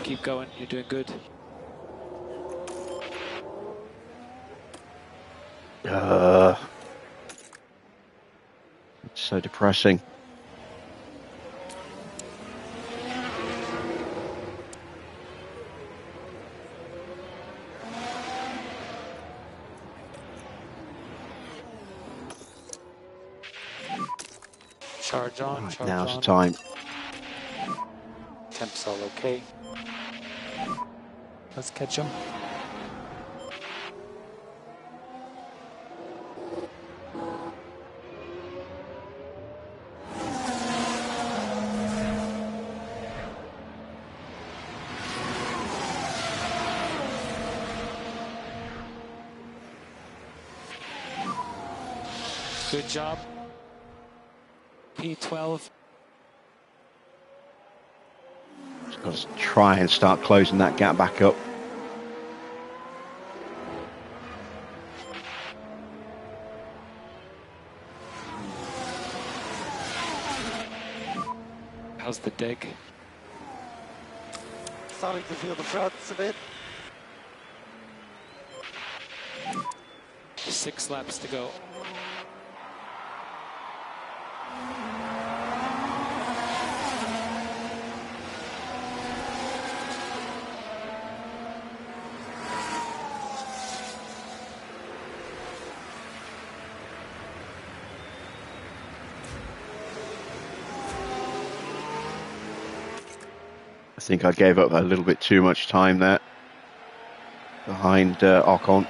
Keep going, you're doing good. It's so depressing. Charge on, Right, charge now's on. the time. Temps all okay. Let's catch them. Good job. P12. Just got to try and start closing that gap back up. How's the dig? Starting to feel the fronts a bit. 6 laps to go. I think I gave up a little bit too much time there behind Ocon.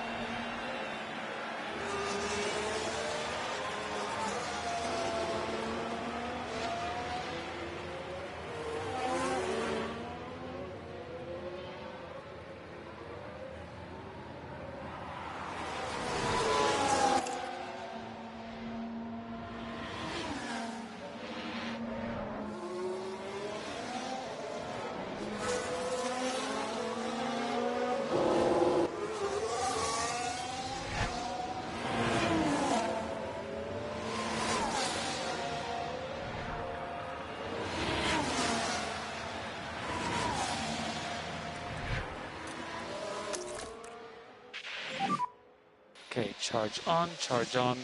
Okay, charge on, charge on.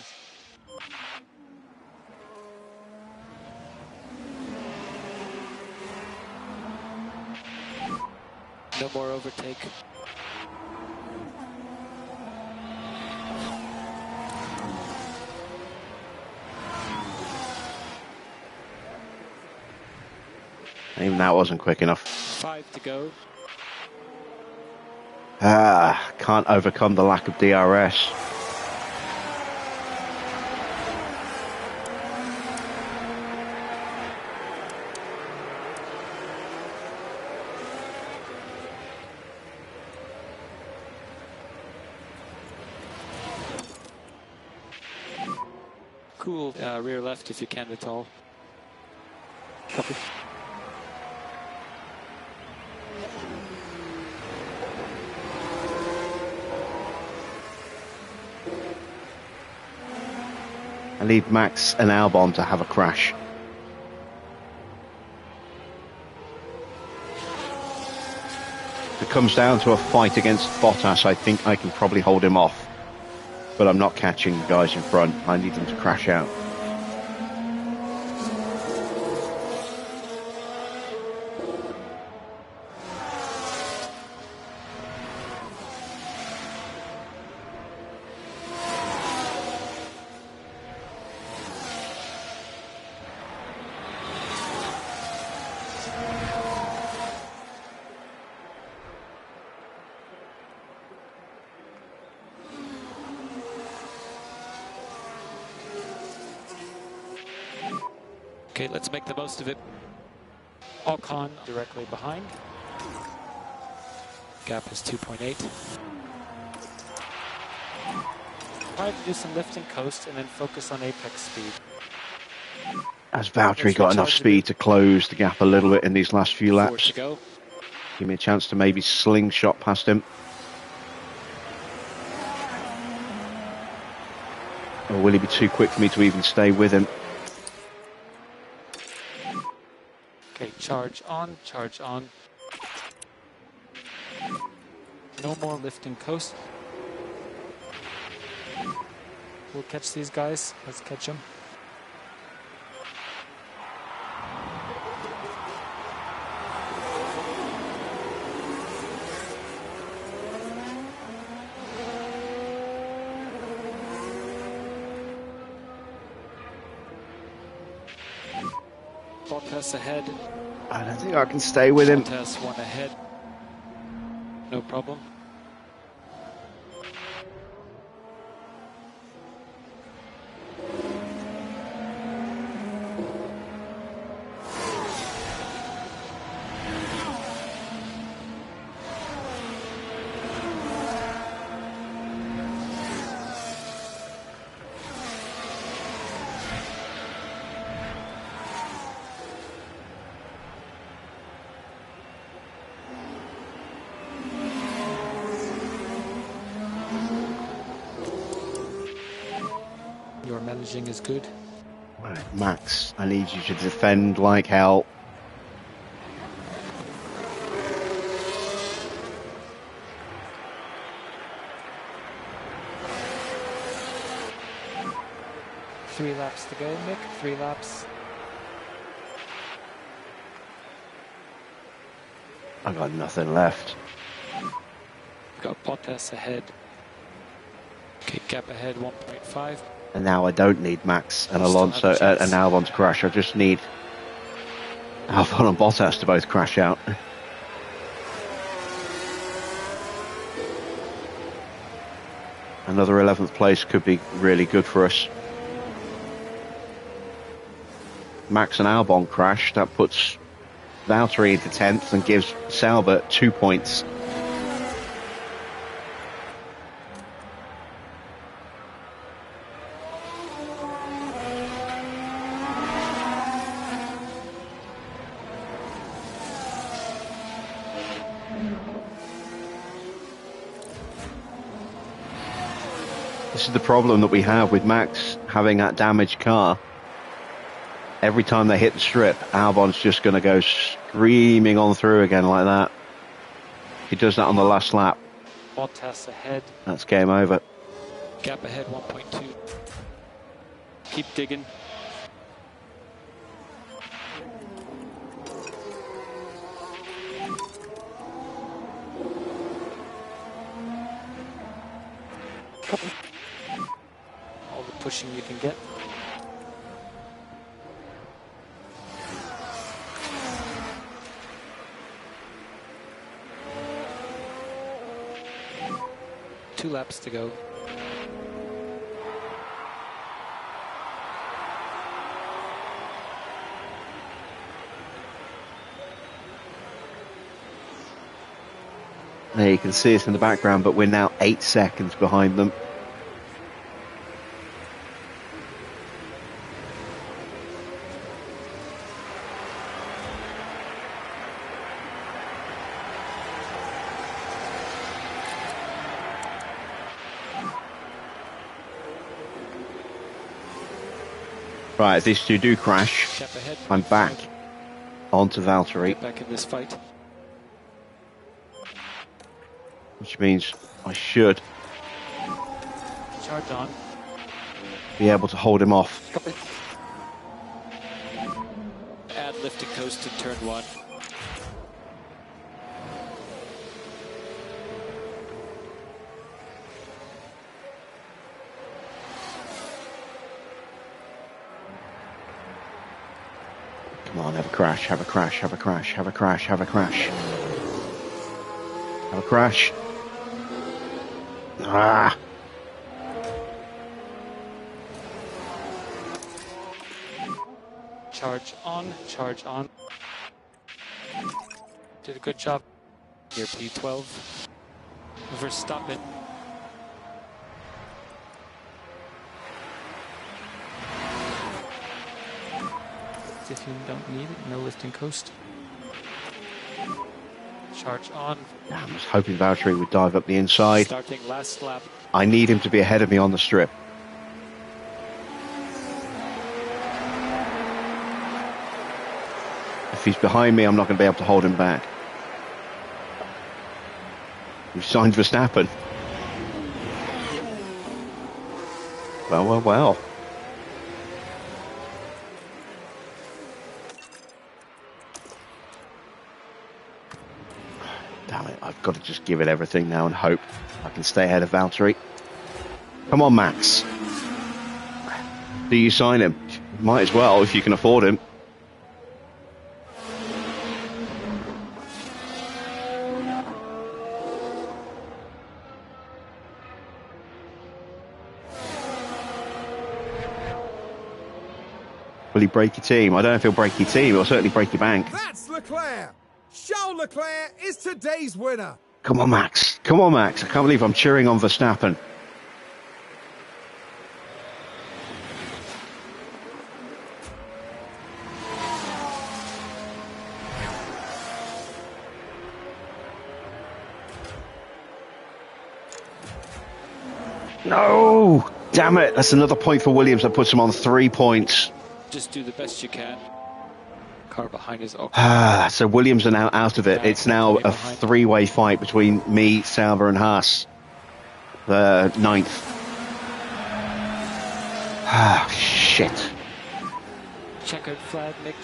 No more overtake. Even that wasn't quick enough. 5 to go. Can't overcome the lack of DRS. Cool. Rear left if you can at all. Copy. I need Max and Albon to have a crash. If it comes down to a fight against Bottas, I think I can probably hold him off. But I'm not catching the guys in front. I need them to crash out. Okay, let's make the most of it. Ocon directly behind. Gap is 2.8. Try to do some lift and coast and then focus on apex speed. Has Valtteri got enough speed to close the gap a little bit in these last few 4 laps? to go. Give me a chance to maybe slingshot past him. Or will he be too quick for me to even stay with him? Okay, charge on, charge on. No more lift and coast. We'll catch these guys. Let's catch them. Bottas ahead. I don't think I can stay with him. Bottas 1 ahead. No problem. Your managing is good. Right, Max, I need you to defend like hell. Three laps to go, Mick. 3 laps. I've got nothing left. Got Bottas ahead. Okay, gap ahead 1.5. And now I don't need Max and Still Alonso have a chance. and Albon to crash. I just need Albon and Bottas to both crash out. Another 11th place could be really good for us. Max and Albon crash. That puts Valtteri into 10th and gives Sauber 2 points. This is the problem that we have with Max having that damaged car. Every time they hit the strip, Albon's just going to go screaming on through again like that. He does that on the last lap. Bottas ahead. That's game over. Gap ahead 1.2. Keep digging. All the pushing you can get. Two laps to go. There you can see us in the background, but we're now 8 seconds behind them. Right, if these two do crash, Gap ahead. I'm back onto Valtteri, Get back in this fight. which means I should Charge on. be able to hold him off. Copy. Add lift and coast to turn 1. Come on, have a crash, have a crash, have a crash, have a crash, have a crash. Have a crash. Ah! Charge on, charge on. Did a good job. Near P12. Verstappen. If you don't need it, no lifting coast. Charge on. I was hoping Valtteri would dive up the inside. Starting last lap. I need him to be ahead of me on the strip. If he's behind me, I'm not going to be able to hold him back. We've signed Verstappen. Well, well, well. Damn it, I've got to just give it everything now and hope I can stay ahead of Valtteri. Come on, Max. Do you sign him? Might as well if you can afford him. Will he break your team? I don't know if he'll break your team. He'll certainly break your bank. That's Leclerc. Charles Leclerc is today's winner. Come on, Max. Come on, Max. I can't believe I'm cheering on Verstappen. No! Damn it. That's another point for Williams. That puts him on 3 points. Just do the best you can. Car behind is okay. So Williams are now out of it. It's now a three-way fight between me, Sauber and Haas. The 9th. Shit. Checkered flag, Nick.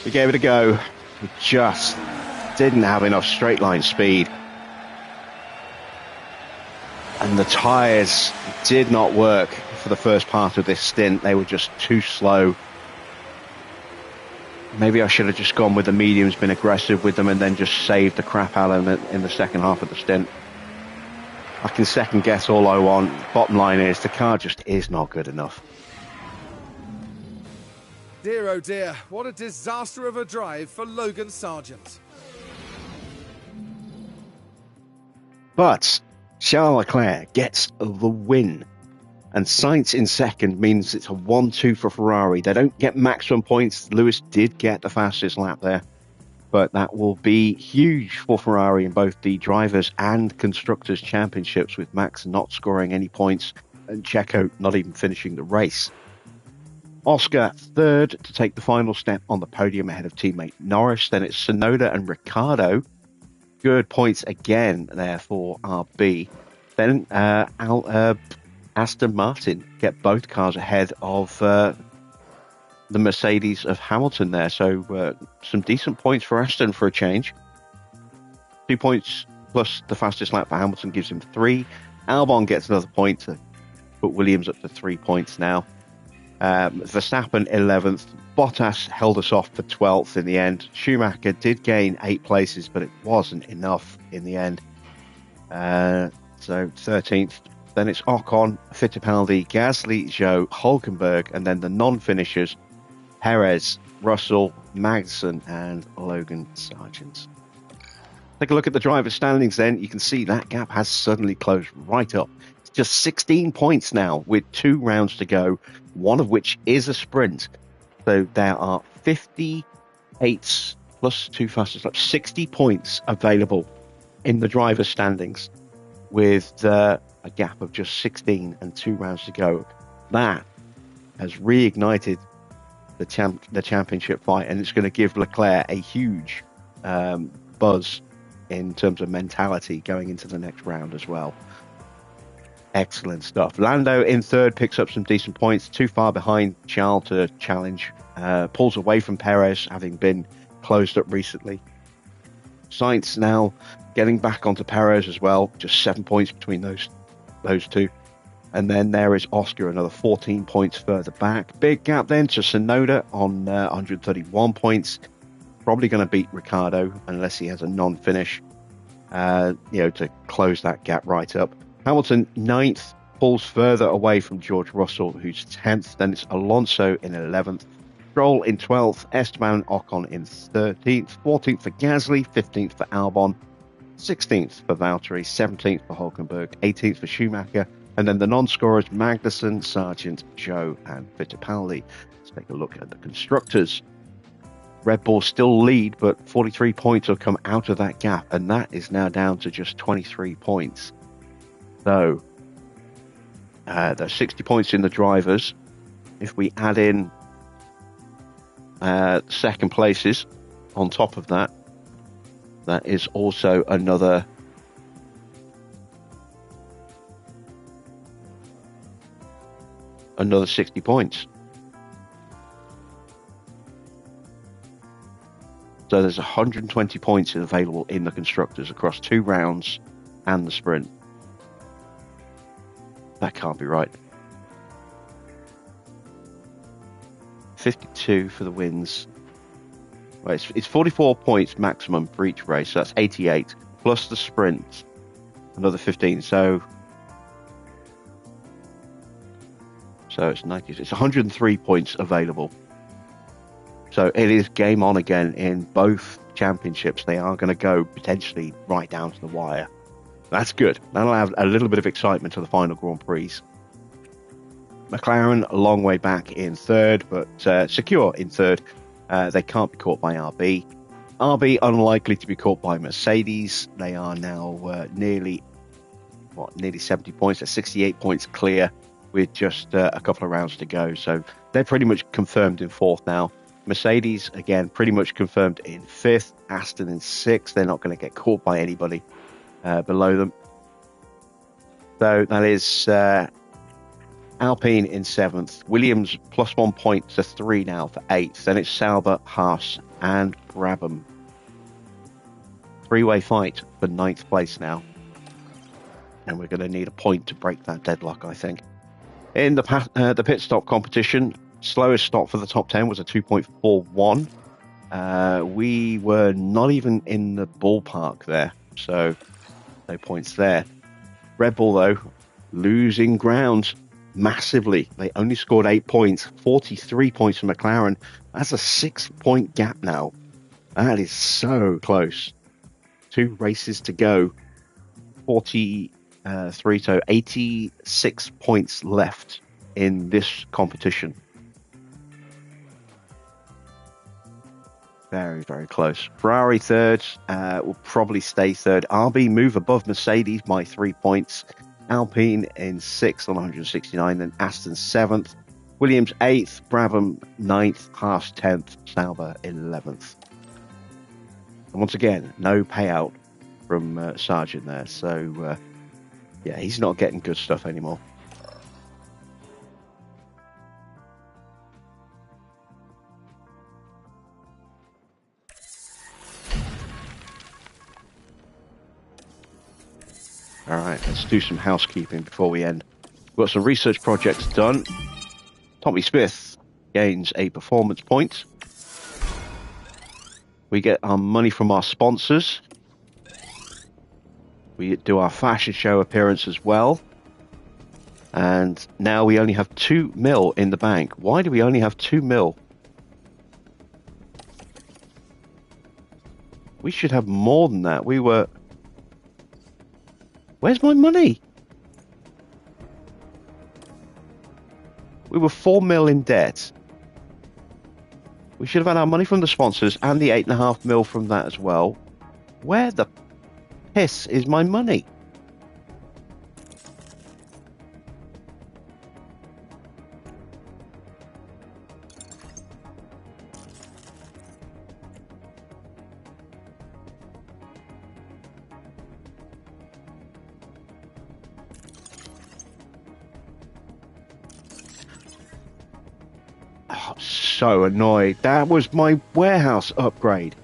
We gave it a go. We just didn't have enough straight line speed. And the tyres did not work for the first part of this stint. They were just too slow. Maybe I should have just gone with the mediums, been aggressive with them, and then just saved the crap out of them in the second half of the stint. I can second guess all I want. Bottom line is, the car just is not good enough. Dear oh dear, what a disaster of a drive for Logan Sargent. But Charles Leclerc gets the win. And Sainz in second means it's a 1-2 for Ferrari. They don't get maximum points. Lewis did get the fastest lap there. But that will be huge for Ferrari in both the Drivers' and Constructors' Championships, with Max not scoring any points and Checo not even finishing the race. Oscar third to take the final step on the podium ahead of teammate Norris. Then it's Tsunoda and Ricciardo. Good points again there for RB. Then Aston Martin get both cars ahead of the Mercedes of Hamilton there. So some decent points for Aston for a change. 2 points plus the fastest lap for Hamilton gives him 3. Albon gets another point to put Williams up to 3 points now. Verstappen 11th. Bottas held us off for 12th in the end. Schumacher did gain 8 places, but it wasn't enough in the end. So 13th. Then it's Ocon, Fittipaldi, Gasly, Zhou, Hulkenberg, and then the non-finishers, Perez, Russell, Magnussen, and Logan Sargent. Take a look at the driver standings then. You can see that gap has suddenly closed right up. It's just 16 points now with 2 rounds to go, one of which is a sprint. So there are 58 plus 2 fastest laps, 60 points available in the driver's standings with a gap of just 16 and 2 rounds to go. That has reignited the championship fight, and it's going to give Leclerc a huge buzz in terms of mentality going into the next round as well. Excellent stuff. Lando in third picks up some decent points, too far behind Charles to challenge. Pulls away from Perez, having been closed up recently. Sainz now getting back onto Perez as well, just 7 points between those two. And then there is Oscar, another 14 points further back. Big gap then to Tsunoda on 131 points. Probably going to beat Ricciardo unless he has a non-finish, to close that gap right up. Hamilton 9th, pulls further away from George Russell, who's 10th. Then it's Alonso in 11th, Stroll in 12th, Esteban Ocon in 13th, 14th for Gasly, 15th for Albon, 16th for Valtteri, 17th for Hulkenberg, 18th for Schumacher, and then the non-scorers Magnussen, Sargent, Zhou, and Fittipaldi. Let's take a look at the constructors. Red Bull still lead, but 43 points have come out of that gap, and that is now down to just 23 points. So there's 60 points in the drivers. If we add in second places on top of that, that is also another another 60 points. So there's 120 points available in the constructors across 2 rounds and the sprint. That can't be right. 52 for the wins. Right, it's 44 points maximum for each race, so that's 88 plus the sprint, another 15. So it's 90. It's 103 points available. So it is game on again in both championships. They are going to go potentially right down to the wire. That's good. That'll have a little bit of excitement to the final Grand Prix. McLaren a long way back in third, but secure in third. They can't be caught by RB. RB unlikely to be caught by Mercedes. They are now nearly 70 points. They're 68 points clear with just a couple of rounds to go. So they're pretty much confirmed in fourth now. Mercedes, again, pretty much confirmed in fifth. Aston in sixth. They're not going to get caught by anybody below them. So that is Alpine in seventh. Williams plus 1 point to 3 now for eighth. Then it's Sauber, Haas, and Brabham. 3-way fight for ninth place now. And we're going to need a point to break that deadlock, I think. In the pit stop competition, slowest stop for the top 10 was a 2.41. We were not even in the ballpark there, so no points there. Red Bull, though, losing ground massively. They only scored 8 points, 43 points for McLaren. That's a 6-point gap now. That is so close. 2 races to go. 43 to 86 points left in this competition. Very, very close. Ferrari third, will probably stay third. RB move above Mercedes by 3 points. Alpine in sixth on 169, then Aston 7th. Williams 8th, Brabham 9th, Haas 10th, Sauber 11th. And once again, no payout from Sargent there. So, yeah, he's not getting good stuff anymore. All right, let's do some housekeeping before we end. We've got some research projects done. Tommy Smith gains a performance point. We get our money from our sponsors. We do our fashion show appearance as well. And now we only have 2 mil in the bank. Why do we only have 2 mil? We should have more than that. We were... Where's my money? We were 4 mil in debt. We should have had our money from the sponsors and the 8.5 mil from that as well. Where the piss is my money? So annoyed. That was my warehouse upgrade.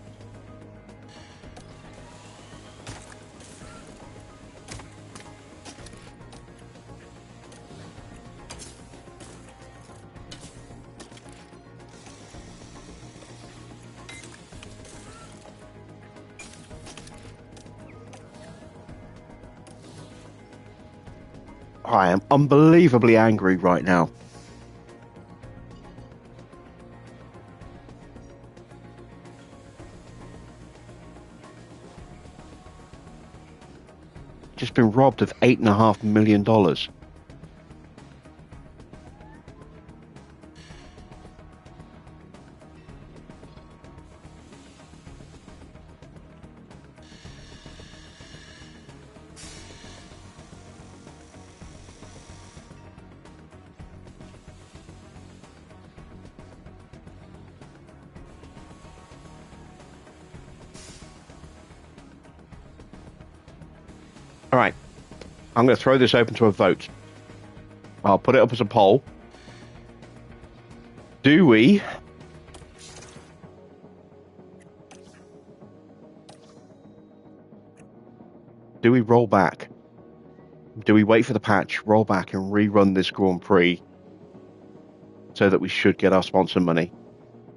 I am unbelievably angry right now. Just been robbed of $8.5 million. All right, I'm going to throw this open to a vote. I'll put it up as a poll. Do we roll back? Do we wait for the patch, roll back and rerun this Grand Prix so that we should get our sponsor money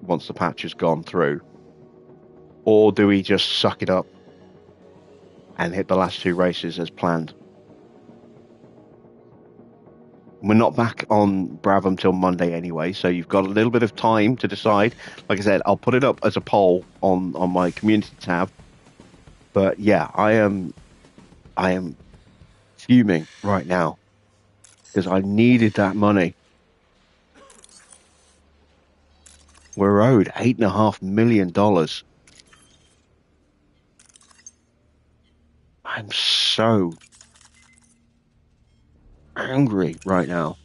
once the patch has gone through? Or do we just suck it up and hit the last 2 races as planned? We're not back on Brabham till Monday anyway, so you've got a little bit of time to decide. Like I said, I'll put it up as a poll on my community tab. But yeah, I am fuming right now because I needed that money. We're owed $8.5 million. I'm so angry right now.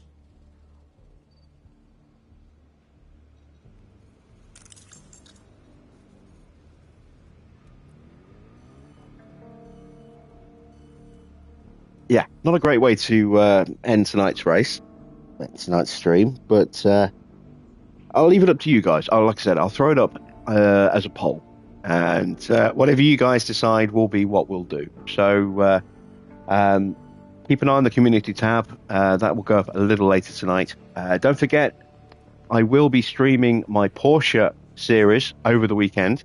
Yeah, not a great way to end tonight's race, tonight's stream, but I'll leave it up to you guys. Like I said, I'll throw it up as a poll, and whatever you guys decide will be what we'll do. So keep an eye on the community tab. That will go up a little later tonight. Don't forget, I will be streaming my Porsche series over the weekend.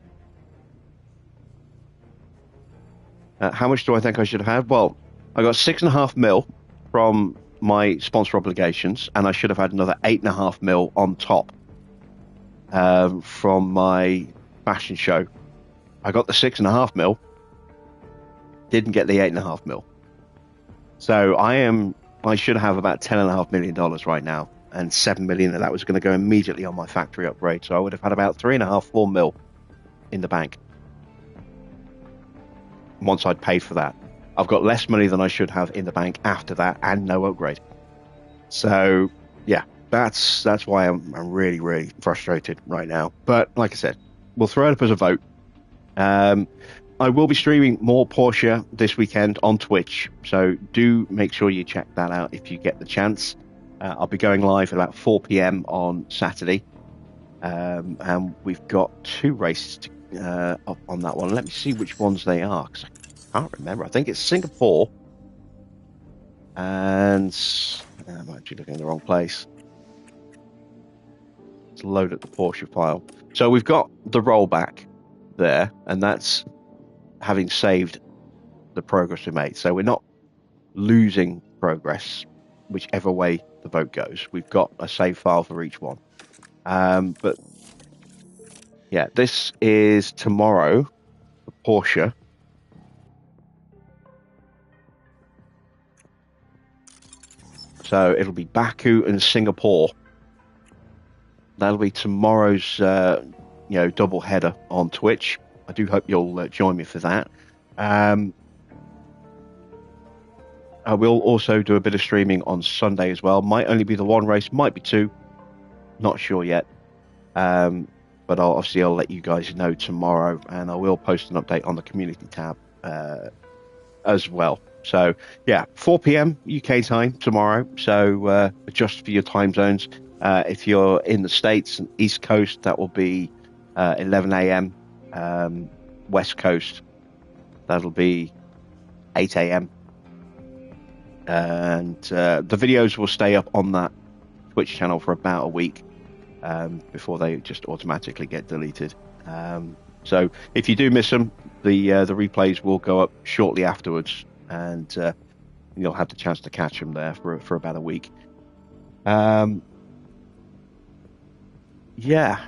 How much do I think I should have? Well, I got 6.5 mil from my sponsor obligations, and I should have had another 8.5 mil on top from my fashion show. I got the 6.5 mil, didn't get the 8.5 mil. So I should have about $10.5 million right now, and 7 million of that was going to go immediately on my factory upgrade. So I would have had about 3.5, 4 mil in the bank once I'd paid for that. I've got less money than I should have in the bank after that, and no upgrade. So yeah, that's why I'm really, really frustrated right now. But like I said, we'll throw it up as a vote. I will be streaming more Porsche this weekend on Twitch, so do make sure you check that out if you get the chance. I'll be going live at about 4 p.m. on Saturday, and we've got 2 races up on that one. Let me see which ones they are, because I can't remember. I think it's Singapore, and I'm actually looking in the wrong place. Let's load up the Porsche file. So we've got the rollback there, and that's having saved the progress we made. So we're not losing progress whichever way the vote goes. We've got a save file for each one. But yeah, this is tomorrow for Porsche. So it'll be Baku and Singapore. That'll be tomorrow's double header on Twitch. I do hope you'll join me for that. I will also do a bit of streaming on Sunday as well. Might only be the 1 race, might be 2. Not sure yet. But I'll let you guys know tomorrow, and I will post an update on the community tab as well. So yeah, 4 p.m. UK time tomorrow. So adjust for your time zones. If you're in the States and East Coast, that will be 11 a.m. West Coast, that'll be 8 a.m. And the videos will stay up on that Twitch channel for about a week before they just automatically get deleted. So if you do miss them, the replays will go up shortly afterwards. And You'll have the chance to catch them there for about a week. Yeah.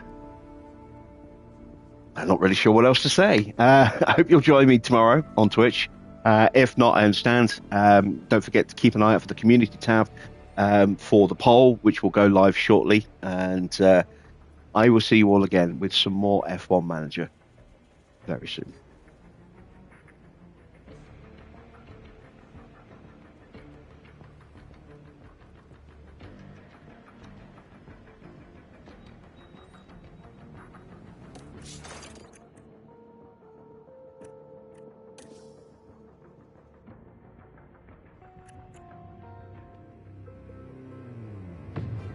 I'm not really sure what else to say. I hope you'll join me tomorrow on Twitch. If not, I understand. Don't forget to keep an eye out for the community tab for the poll, which will go live shortly. And I will see you all again with some more F1 Manager very soon.